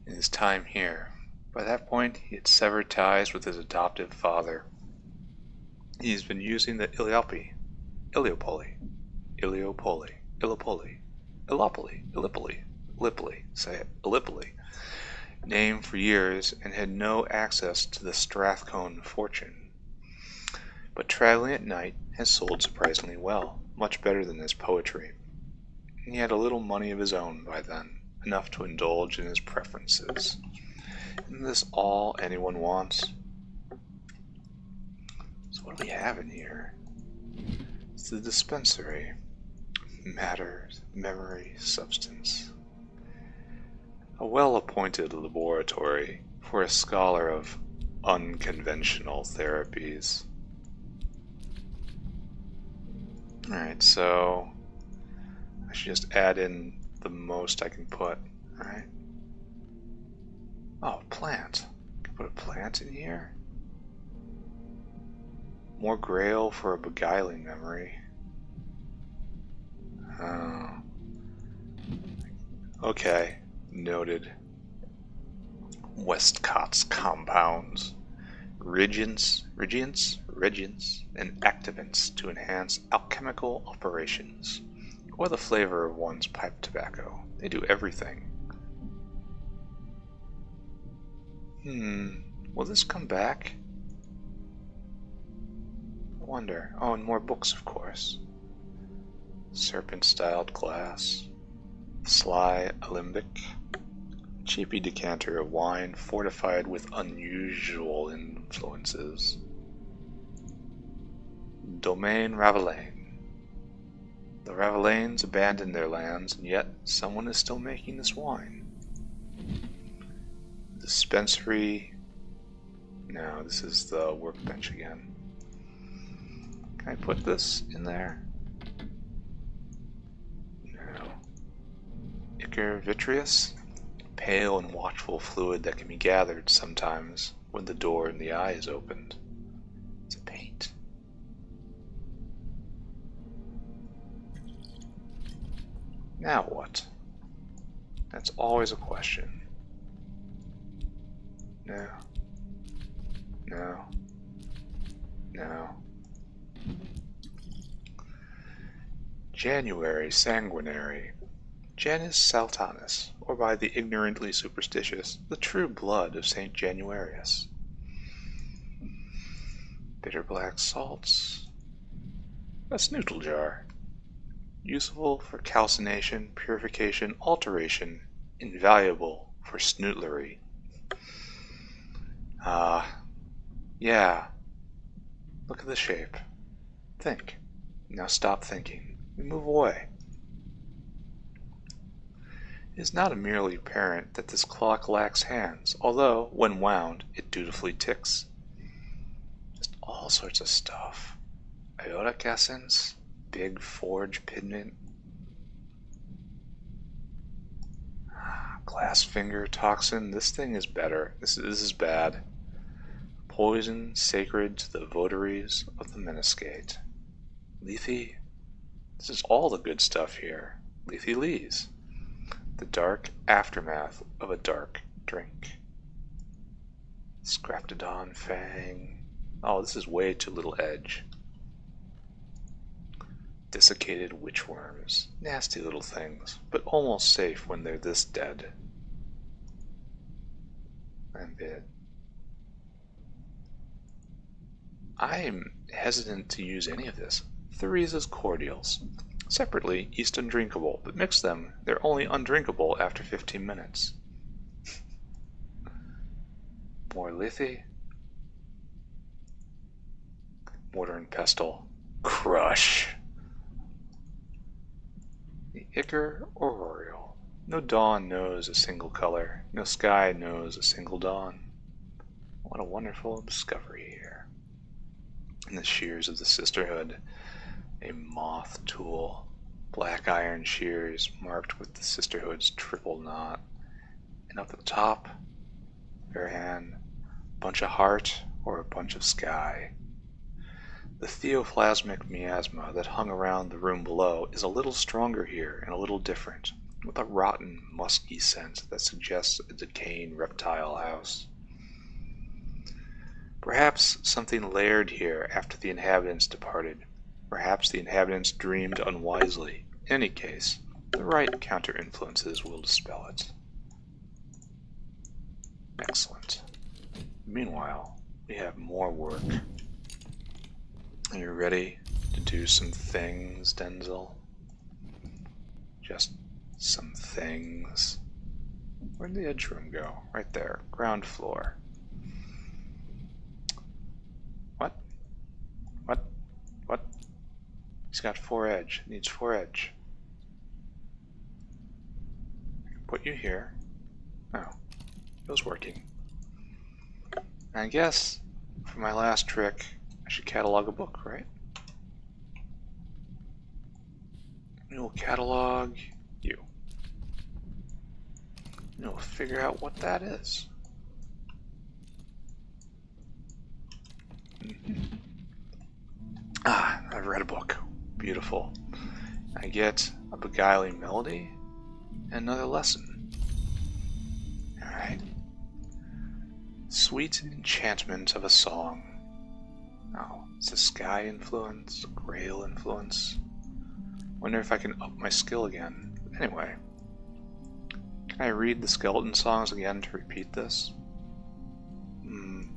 in his time here. By that point, he had severed ties with his adoptive father. He's been using the Iliopoli name for years and had no access to the Strathcone fortune. But Traveling at Night has sold surprisingly well, much better than his poetry. He had a little money of his own by then, enough to indulge in his preferences. Isn't this all anyone wants? So what do we have in here? It's the dispensary. Matter, memory, substance. A well-appointed laboratory for a scholar of unconventional therapies. Alright, so I should just add in the most I can put. Alright. Oh, plant. Can I put a plant in here? More grail for a beguiling memory. Oh. Okay, noted. Westcott's compounds. Reagents, and activants to enhance alchemical operations, or the flavor of one's pipe tobacco. They do everything. Will this come back? I wonder. Oh, and more books, of course. Serpent-styled glass. Sly alembic. Cheapy decanter of wine fortified with unusual influences. Domaine Ravelaine. The Ravelaines abandoned their lands, and yet someone is still making this wine. Dispensary. No, this is the workbench again. Can I put this in there? No. Ichor vitreous? Pale and watchful fluid that can be gathered sometimes when the door in the eye is opened. It's a paint. Now what? That's always a question. No. No. No. January sanguinary. Janus Saltanus, or by the ignorantly superstitious, the true blood of Saint Januarius. Bitter black salts. A snoodle jar. Useful for calcination, purification, alteration, invaluable for snootlery. Yeah. Look at the shape. Think. Now stop thinking. And move away. It is not merely apparent that this clock lacks hands, although, when wound, it dutifully ticks. Just all sorts of stuff. Aortic essence, big forge pigment, glass finger toxin. This thing is better. This is bad. Poison sacred to the votaries of the Meniscate. Lethe. This is all the good stuff here. Lethe Lees. The dark aftermath of a dark drink. Scraptodon Fang. Oh, this is way too little edge. Desiccated witchworms. Nasty little things, but almost safe when they're this dead. and bid. I'm hesitant to use any of this. Theresa's cordials. Separately, yeast undrinkable, but mix them, they're only undrinkable after 15 minutes. More lithy. Mortar and pestle. Crush. The Ichor Auroral. No dawn knows a single color. No sky knows a single dawn. What a wonderful discovery here. In the shears of the Sisterhood, a moth tool. Black iron shears marked with the Sisterhood's triple knot. And up at the top, fair hand, a bunch of heart or a bunch of sky. The theoplasmic miasma that hung around the room below is a little stronger here and a little different, with a rotten, musky scent that suggests a decaying reptile house. Perhaps something layered here after the inhabitants departed. Perhaps the inhabitants dreamed unwisely. In any case, the right counter-influences will dispel it. Excellent. Meanwhile, we have more work. Are you ready to do some things, Denzel? Just some things. Where'd the edge room go? Right there. Ground floor. What? What? What? He's got 4 edge. Needs 4 edge. Put you here. Oh. It was working. I guess for my last trick, I should catalog a book, right? We will catalog you. And we'll figure out what that is. Ah, I've read a book. Beautiful. I get a beguiling melody and another lesson. Alright. Sweet enchantment of a song. Oh, it's a sky influence, grail influence. Wonder if I can up my skill again. Anyway, can I read the skeleton songs again to repeat this? Can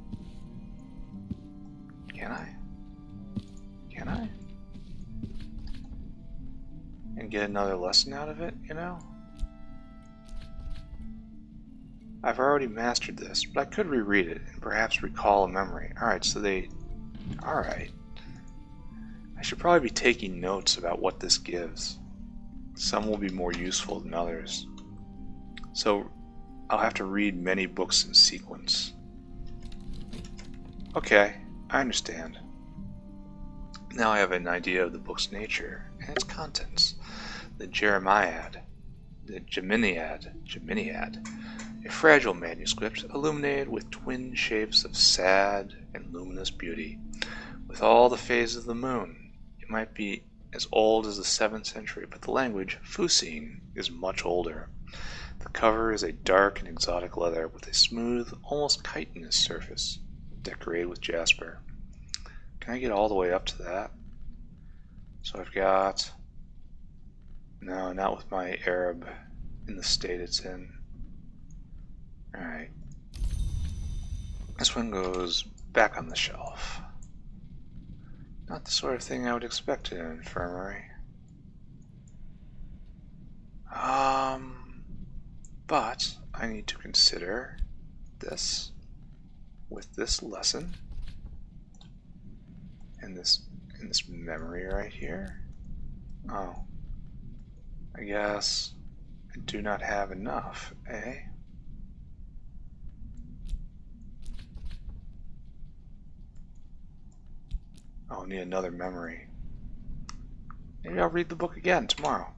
I? Can I? And get another lesson out of it, you know? I've already mastered this, but I could reread it and perhaps recall a memory. Alright, so they... Alright. I should probably be taking notes about what this gives. Some will be more useful than others. So, I'll have to read many books in sequence. Okay, I understand. Now I have an idea of the book's nature and its contents. The Jeremiad, the Geminiad, a fragile manuscript illuminated with twin shapes of sad and luminous beauty, with all the phases of the moon. It might be as old as the 7th century, but the language, Fusine, is much older. The cover is a dark and exotic leather with a smooth, almost chitinous surface, decorated with jasper. Can I get all the way up to that? So I've got... No, not with my Arab in the state it's in. Alright. This one goes back on the shelf. Not the sort of thing I would expect in an infirmary. But I need to consider this with this lesson and this memory right here. Oh. I guess I do not have enough, eh? I'll need another memory. Maybe I'll read the book again tomorrow.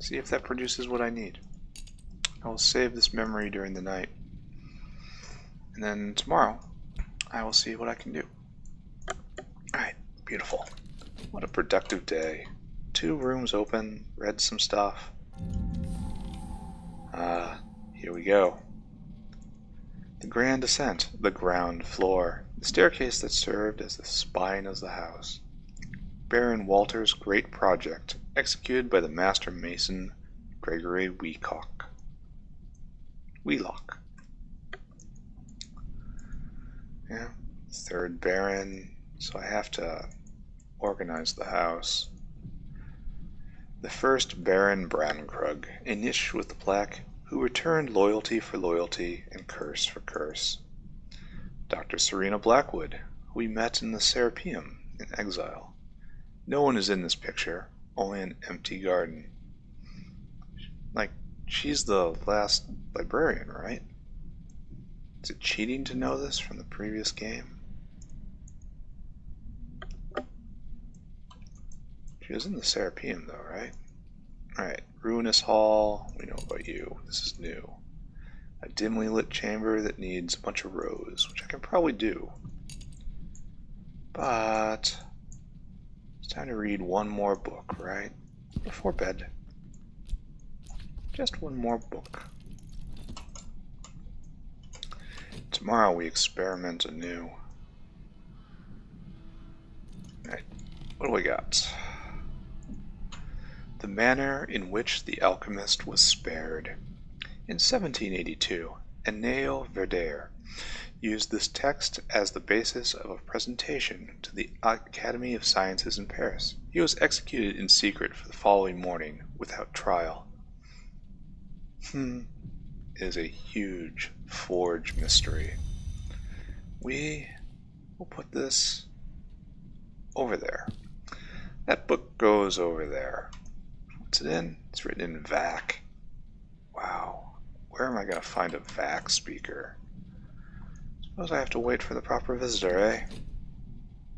See if that produces what I need. I will save this memory during the night. And then tomorrow, I will see what I can do. Alright, beautiful. What a productive day. 2 rooms open, read some stuff. Here we go. The grand ascent, the ground floor, the staircase that served as the spine of the house. Baron Walter's great project, executed by the master mason Gregory Wheelock. Yeah, third Baron, so I have to organize the house. The first Baron Brankrug, a niche with the plaque, who returned loyalty for loyalty and curse for curse. Dr. Serena Blackwood, who we met in the Serapeum in exile. No one is in this picture, only an empty garden. Like, she's the last librarian, right? Is it cheating to know this from the previous game? She was in the Serapeum though, right? Alright, Ruinous Hall, we know about you. This is new. A dimly lit chamber that needs a bunch of rows, which I can probably do. But it's time to read one more book, right? Before bed. Just one more book. Tomorrow we experiment anew. Alright, what do we got? The manner in which the alchemist was spared. In 1782, Eneo Verdaire used this text as the basis of a presentation to the Academy of Sciences in Paris. He was executed in secret for the following morning without trial. It is a huge forge mystery. We will put this over there. That book goes over there. What's it in? It's written in VAC. Wow. Where am I going to find a VAC speaker? Suppose I have to wait for the proper visitor, eh?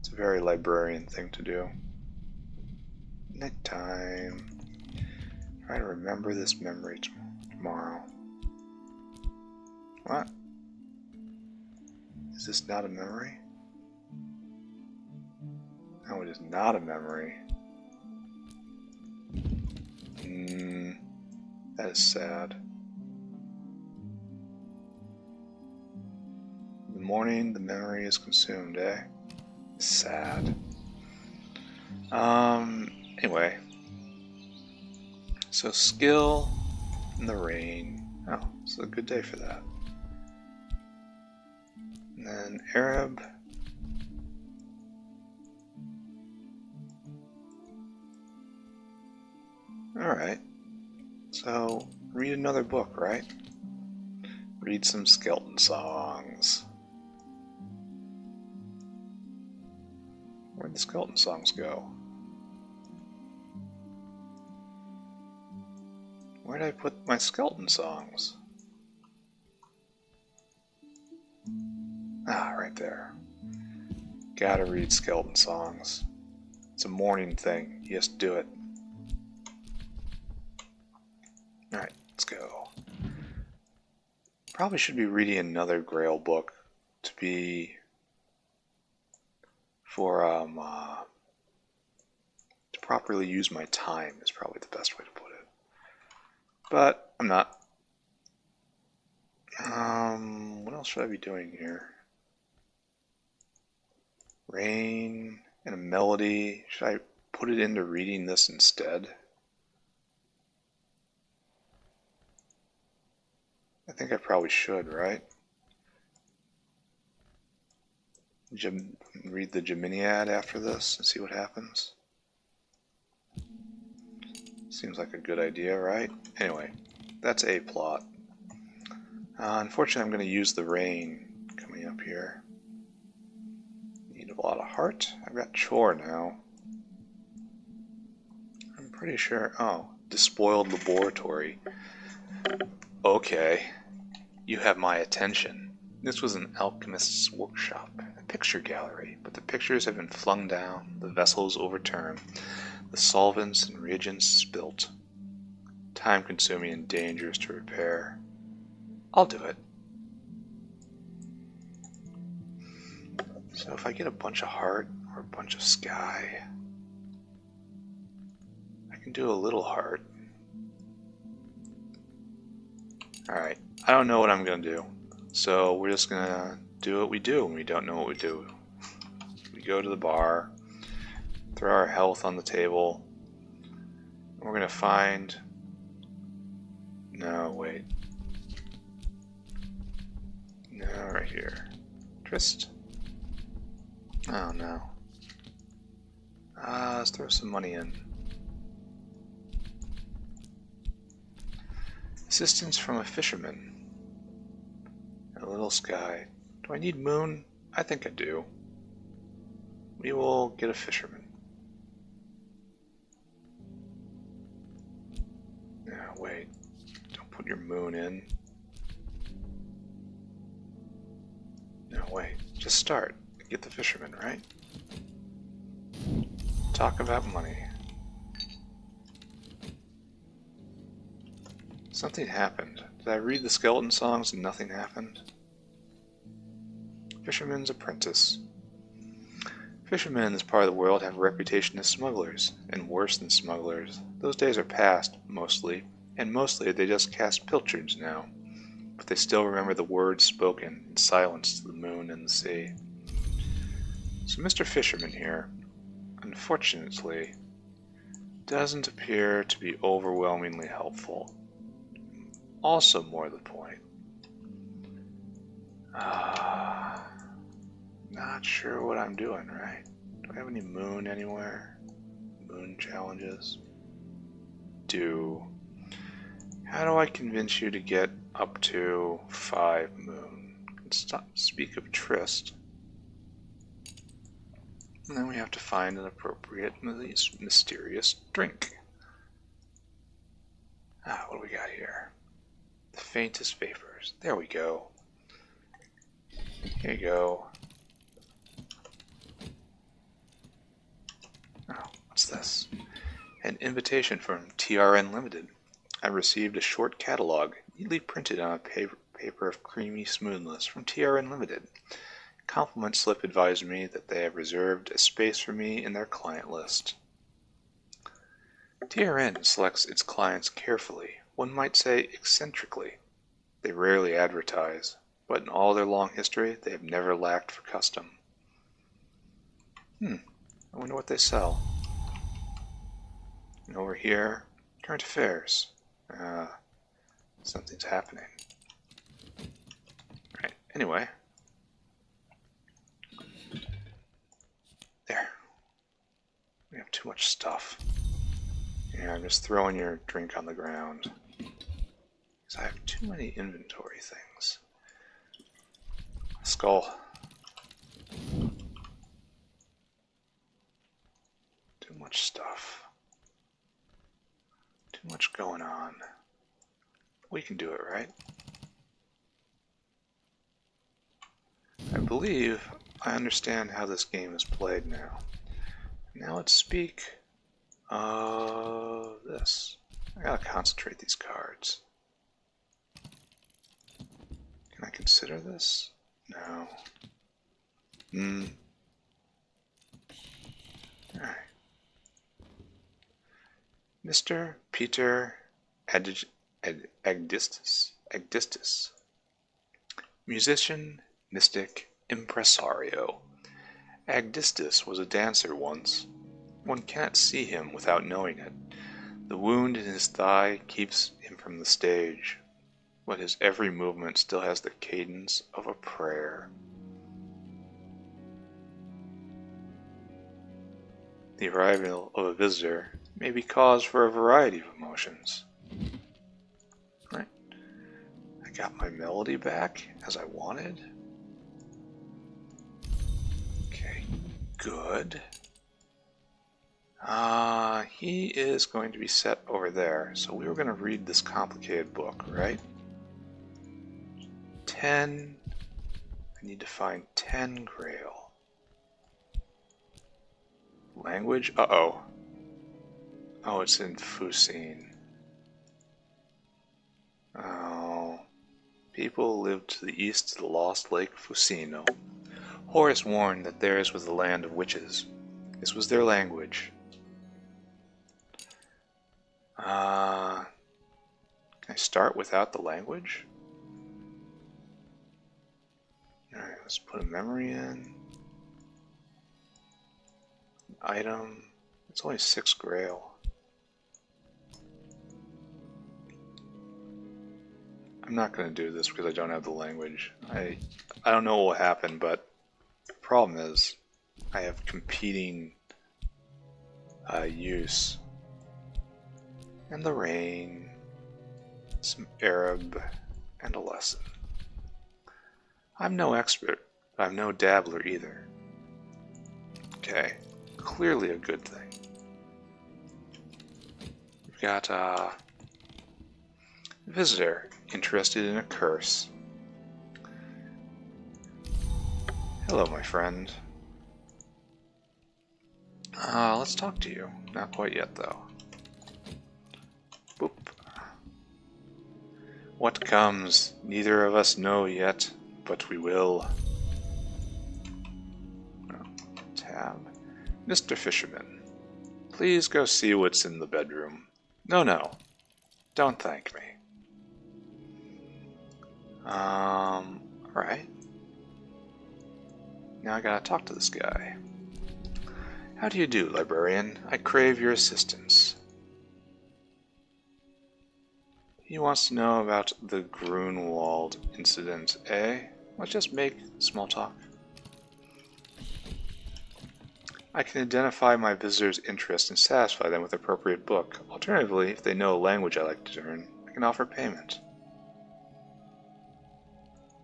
It's a very librarian thing to do. Nighttime. Try to remember this memory tomorrow. What? Is this not a memory? No, it is not a memory. That is sad. In the morning, the memory is consumed, eh? Sad. Anyway. So skill in the rain. Oh, it's a good day for that. And then Arab. Alright. So, read another book, right? Read some skeleton songs. Where'd the skeleton songs go? Where did I put my skeleton songs? Ah, right there. Gotta read skeleton songs. It's a morning thing. You just do it. Alright, let's go. Probably should be reading another Grail book to be for to properly use my time is probably the best way to put it. But I'm not. What else should I be doing here? Rain and a melody. Should I put it into reading this instead? I think I probably should, right? Read the Geminiad after this and see what happens. Seems like a good idea, right? Anyway, that's a plot. Unfortunately, I'm going to use the rain coming up here. Need a lot of heart. I've got chore now. I'm pretty sure. Oh, despoiled laboratory. Okay, you have my attention. This was an alchemist's workshop, a picture gallery, but the pictures have been flung down, the vessels overturned, the solvents and reagents spilt. Time-consuming and dangerous to repair. I'll do it. So if I get a bunch of heart or a bunch of sky, I can do a little heart. Alright, I don't know what I'm going to do. So we're just going to do what we do when we don't know what we do. We go to the bar, throw our health on the table, and we're going to find... No, wait. No, right here. Trist. Oh no. Let's throw some money in. Assistance from a fisherman. A little sky. Do I need moon? I think I do. We will get a fisherman. No, wait. Don't put your moon in. No, wait. Just start. Get the fisherman, right? Talk about money. Something happened. Did I read the skeleton songs and nothing happened? Fisherman's apprentice. Fishermen in this part of the world have a reputation as smugglers, and worse than smugglers. Those days are past, mostly, and mostly they just cast pilchards now. But they still remember the words spoken in silence to the moon and the sea. So Mr. Fisherman here, unfortunately, doesn't appear to be overwhelmingly helpful. Also more to the point. Not sure what I'm doing, right? Do I have any moon anywhere? Moon challenges? How do I convince you to get up to 5 moon? Let's speak of tryst. And then we have to find an appropriate, mysterious drink. What do we got here? The faintest vapors. There we go. Here you go. Oh, what's this? An invitation from TRN Limited. I received a short catalog, neatly printed on a paper of creamy smoothness from TRN Limited. Compliment slip advised me that they have reserved a space for me in their client list. TRN selects its clients carefully, one might say eccentrically. They rarely advertise, but in all their long history, they have never lacked for custom. I wonder what they sell. And over here, current affairs. Something's happening. Right, anyway. There. We have too much stuff. Yeah, I'm just throwing your drink on the ground. Because I have too many inventory things. Skull. Too much stuff. Too much going on. We can do it, right? I believe I understand how this game is played now. Now let's speak of this. I gotta concentrate these cards. Can I consider this? No. Alright. Mr. Peter Agdistis. Musician, mystic, impresario. Agdistis was a dancer once. One cannot see him without knowing it. The wound in his thigh keeps him from the stage, but his every movement still has the cadence of a prayer. The arrival of a visitor may be cause for a variety of emotions. Right. I got my melody back as I wanted. Okay, good. He is going to be set over there. So we were going to read this complicated book, right? 10. I need to find 10 Grail. Language? Uh-oh. Oh, it's in Fusine. Oh. People lived to the east of the lost lake Fusino. Horace warned that theirs was the land of witches. This was their language. Can I start without the language? Alright, let's put a memory in. Item. It's only 6 Grail. I'm not going to do this because I don't have the language. I don't know what will happen, but the problem is I have competing use. And the rain, some Arab, and a lesson. I'm no expert, but I'm no dabbler either. Okay, clearly a good thing. We've got a visitor interested in a curse. Hello, my friend. Let's talk to you. Not quite yet, though. Boop. What comes, neither of us know yet, but we will. Oh, tab. Mr. Fisherman, please go see what's in the bedroom. No, don't thank me. Alright. Now I gotta talk to this guy. How do you do, librarian? I crave your assistance. He wants to know about the Grunwald incident, eh? Let's just make small talk. I can identify my visitor's interest and satisfy them with an appropriate book. Alternatively, if they know a language I like to learn, I can offer payment.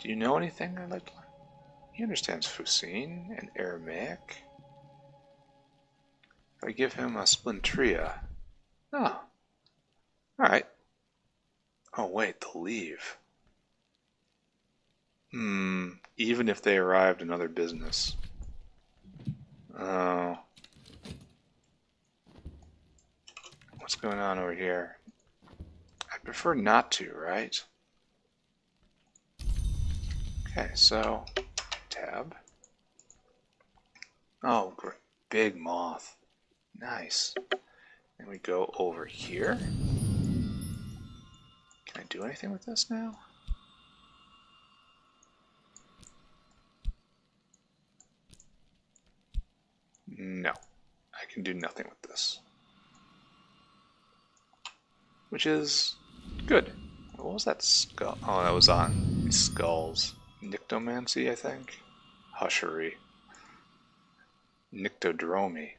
Do you know anything I'd like to learn? He understands Fusine and Aramaic. If I give him a Splintria. Oh. Alright. Oh wait, they'll leave. Even if they arrived in other business. Oh. What's going on over here? I prefer not to, right? Okay, so tab. Oh, great. Big moth. Nice. And we go over here. Can I do anything with this now? No. I can do nothing with this. Which is good. What was that skull? Oh, that was on skulls. Nyctomancy, I think. Hushery. Nyctodromy.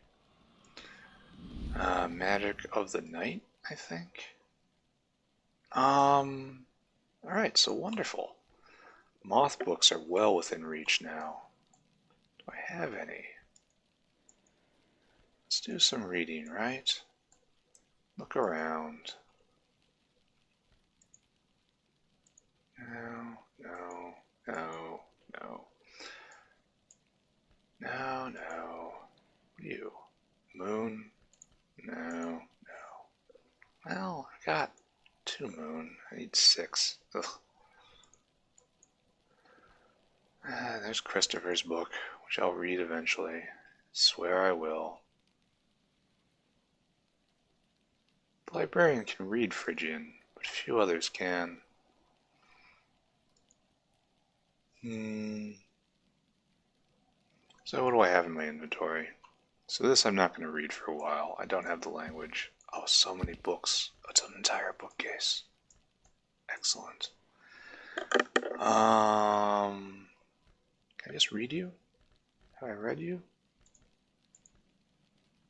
Magic of the Night, I think. Alright, so wonderful. Moth books are well within reach now. Do I have any? Let's do some reading, right? Look around. No. You. Moon? No. Well, I got 2 moon. I need 6. Ugh. There's Christopher's book, which I'll read eventually. Swear I will. The librarian can read Phrygian, but few others can. So what do I have in my inventory? So this I'm not going to read for a while. I don't have the language. Oh, so many books. It's an entire bookcase. Excellent. Can I just read you? Have I read you?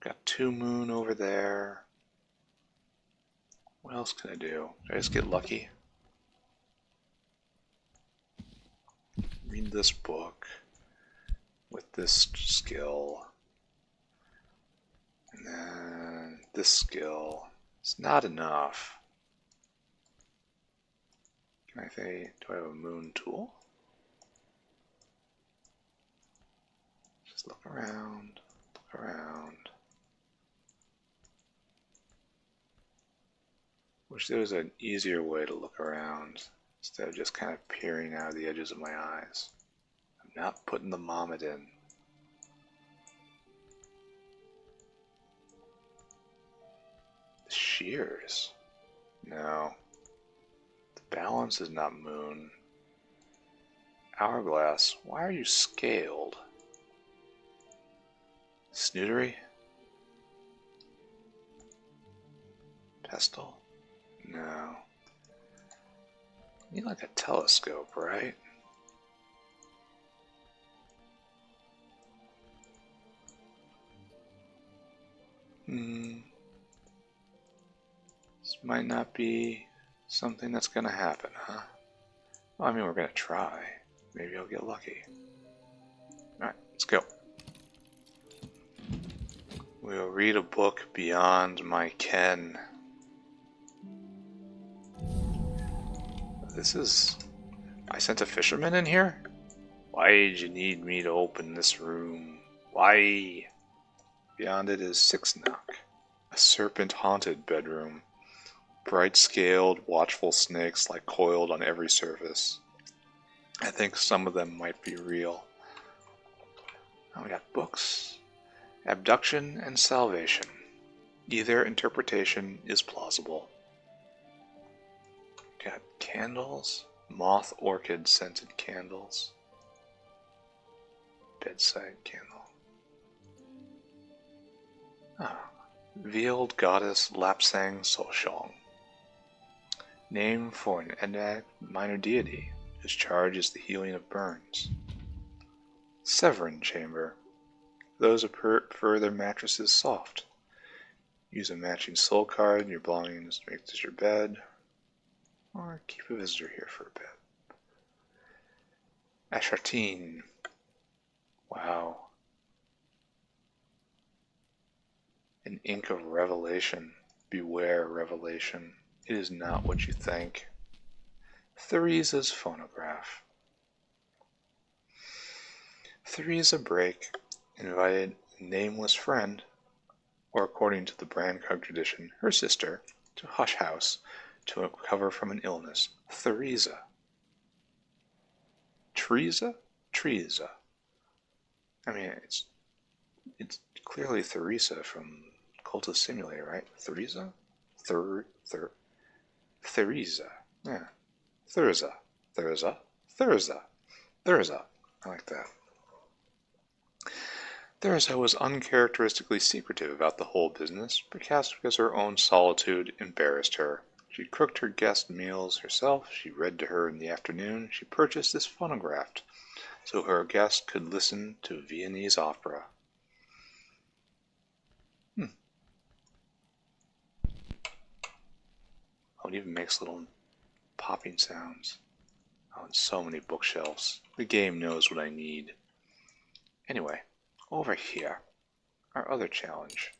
Got 2 moon over there. What else can I do? Did I just get lucky? Read this book with this skill. And then this skill. It's not enough. Can I say, do I have a moon tool? Just look around. Wish there was an easier way to look around instead of just kind of peering out of the edges of my eyes. I'm not putting the Mohammed in. The shears? No. The balance is not moon. Hourglass, why are you scaled? Snootery? Pestle? No. You need like a telescope, right? This might not be something that's gonna happen, huh? Well, I mean, we're gonna try. Maybe I'll get lucky. Alright, let's go. We'll read a book beyond my ken. This is... I sent a fisherman in here? Why did you need me to open this room? Why? Beyond it is 6 knock. A serpent-haunted bedroom. Bright-scaled, watchful snakes lie coiled on every surface. I think some of them might be real. Now we got books. Abduction and salvation. Either interpretation is plausible. Got candles. Moth orchid scented candles. Bedside candle. Veiled goddess Lapsang Soshong. Name for an enigmatic minor deity whose charge is the healing of burns. Severin chamber. Those who prefer their mattresses soft. Use a matching soul card in your belongings to make this your bed. Or keep a visitor here for a bit. Ashartine. Wow. An ink of revelation. Beware revelation. It is not what you think. Theresa's phonograph. Theresa Brake invited a nameless friend, or according to the Brancog tradition, her sister, to Hush House to recover from an illness. Theresa. Teresa? Teresa. I mean, it's clearly Theresa from Cultus Simulator, right? Theresa? Theresa. Yeah. Theresa. Theresa. Theresa. Theresa. I like that. Theresa was uncharacteristically secretive about the whole business, perhaps because her own solitude embarrassed her. She cooked her guest meals herself, she read to her in the afternoon, she purchased this phonograph so her guest could listen to Viennese opera. Oh, it even makes little popping sounds. Oh, and so many bookshelves. The game knows what I need. Anyway, over here, our other challenge.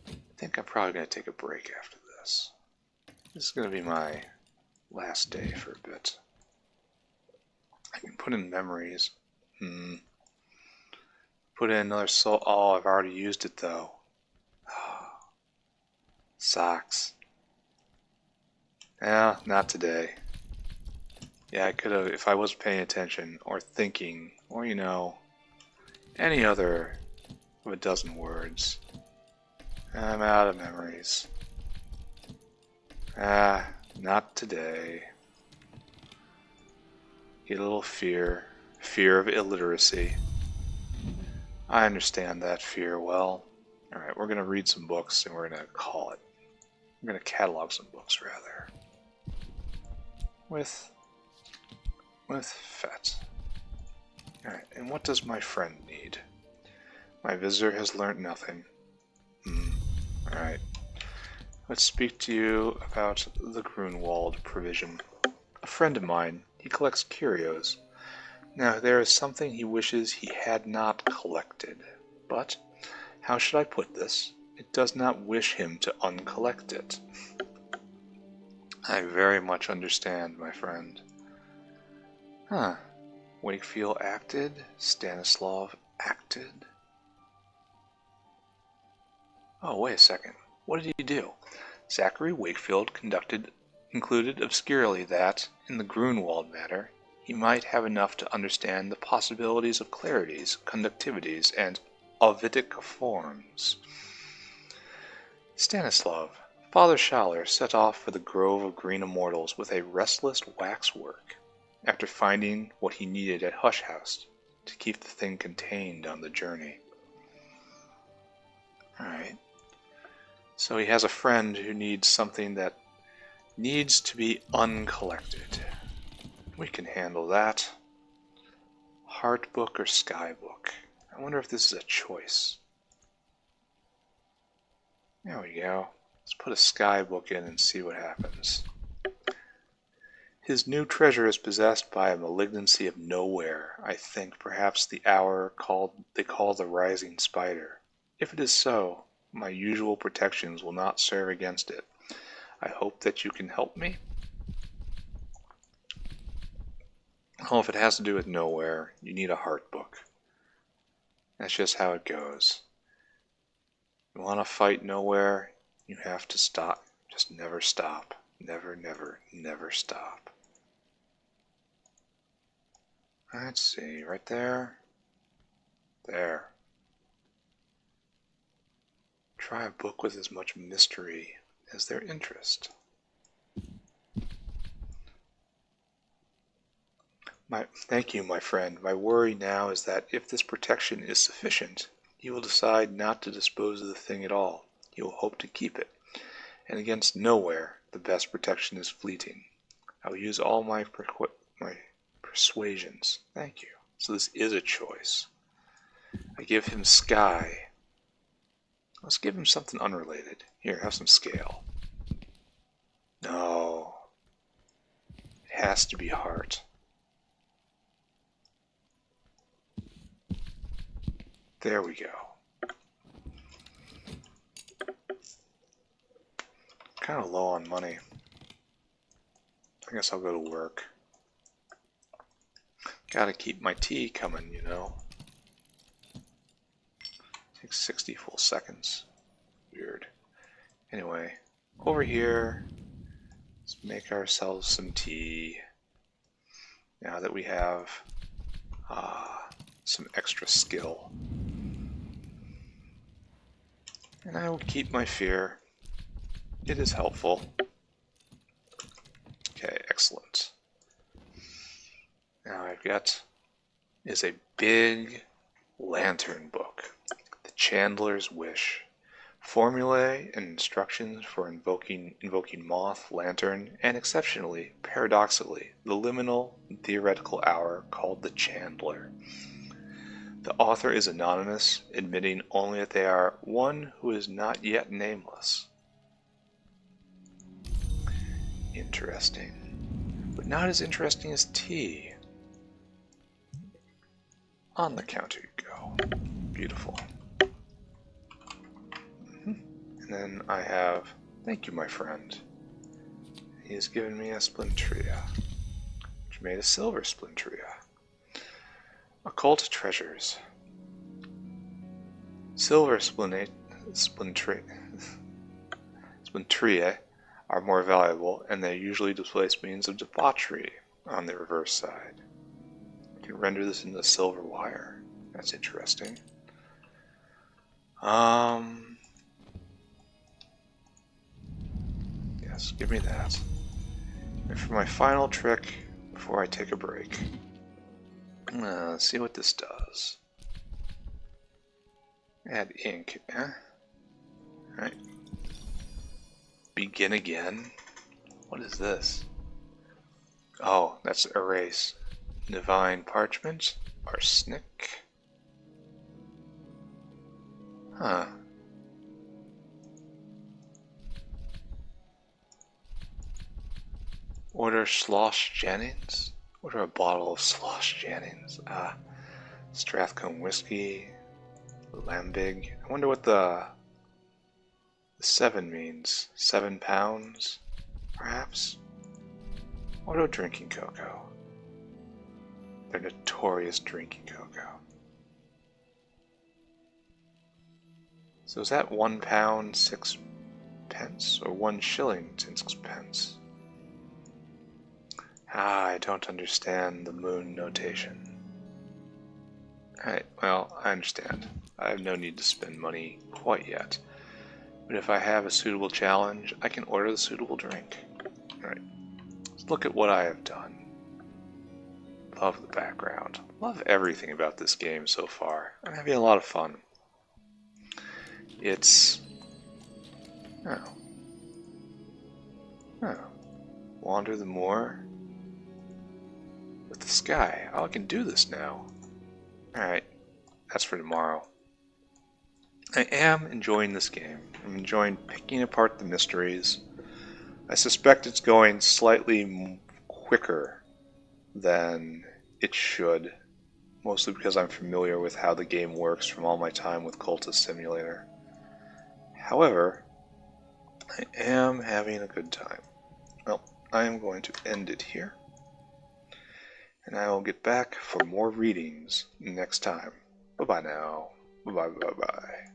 I think I'm probably going to take a break after this. This is going to be my last day for a bit. I can put in memories. Put in another soul. Oh, I've already used it though. Socks. Yeah, not today. Yeah, I could have, if I was paying attention, or thinking, or any other of a dozen words. I'm out of memories. Not today. Get a little fear of illiteracy. I understand that fear well. Alright, we're going to read some books and we're going to call it. We're going to catalog some books, rather. With Fett. Alright, and what does my friend need? My visitor has learnt nothing. Alright. Let's speak to you about the Grunwald provision. A friend of mine, he collects curios. Now, there is something he wishes he had not collected. But, how should I put this? It does not wish him to uncollect it. I very much understand, my friend. Wakefield acted? Stanislav acted? Oh, wait a second. What did he do? Zachary Wakefield concluded obscurely that, in the Grunwald matter, he might have enough to understand the possibilities of clarities, conductivities, and ovidic forms. Stanislav, Father Schaller set off for the Grove of Green Immortals with a restless waxwork, after finding what he needed at Hush House to keep the thing contained on the journey. Alright. So he has a friend who needs something that needs to be uncollected. We can handle that. Heart book or sky book? I wonder if this is a choice. There we go. Let's put a sky book in and see what happens. His new treasure is possessed by a malignancy of nowhere. I think perhaps the hour they call the rising spider. If it is so, my usual protections will not serve against it. I hope that you can help me. Oh, if it has to do with nowhere, you need a heart book. That's just how it goes. You want to fight nowhere, you have to stop. Just never stop. Never, never, never stop. Let's see, right there. There. Try a book with as much mystery as their interest. Thank you, my friend. My worry now is that if this protection is sufficient, you will decide not to dispose of the thing at all. You will hope to keep it. And against nowhere, the best protection is fleeting. I will use all my persuasions. Thank you. So this is a choice. I give him sky. Let's give him something unrelated. Here, have some scale. No. It has to be heart. There we go. Kind of low on money. I guess I'll go to work. Gotta keep my tea coming, you know. Takes 60 full seconds. Weird. Anyway, over here, let's make ourselves some tea. Now that we have some extra skill. And I will keep my fear. It is helpful. Okay, excellent. Now I've got is a big lantern book. The Chandler's Wish. Formulae and instructions for invoking moth, lantern, and exceptionally, paradoxically, the liminal and theoretical hour called the Chandler. The author is anonymous, admitting only that they are one who is not yet nameless. Interesting. But not as interesting as tea. On the counter you go. Beautiful. And then I have, thank you my friend. He has given me a Splintria, which made a silver Splintria. Occult treasures. Silver Splintria are more valuable, and they usually displace means of debauchery on the reverse side. You can render this into silver wire. That's interesting. Yes, give me that. And for my final trick, before I take a break, let's see what this does. Add ink, Alright. Begin again. What is this? Oh, that's erase. Divine parchment. Arsenic. Huh. Order Slosh Jennings? Order a bottle of Slosh Jennings. Strathcombe whiskey. Lambig. I wonder what the 7 means. 7 pounds, perhaps? Auto drinking cocoa. They're notorious drinking cocoa. So is that 1 pound 6 pence or 1 shilling 6 pence? I don't understand the moon notation. Alright, well, I understand. I have no need to spend money quite yet. But if I have a suitable challenge, I can order the suitable drink. Alright, let's look at what I have done. Love the background. Love everything about this game so far. I'm having a lot of fun. It's... Wander the moor with the sky. Oh, I can do this now. Alright, that's for tomorrow. I am enjoying this game. I'm enjoying picking apart the mysteries. I suspect it's going slightly quicker than it should, mostly because I'm familiar with how the game works from all my time with Cultist Simulator. However, I am having a good time. Well, I am going to end it here, and I will get back for more readings next time. Bye-bye now. Bye-bye, bye-bye.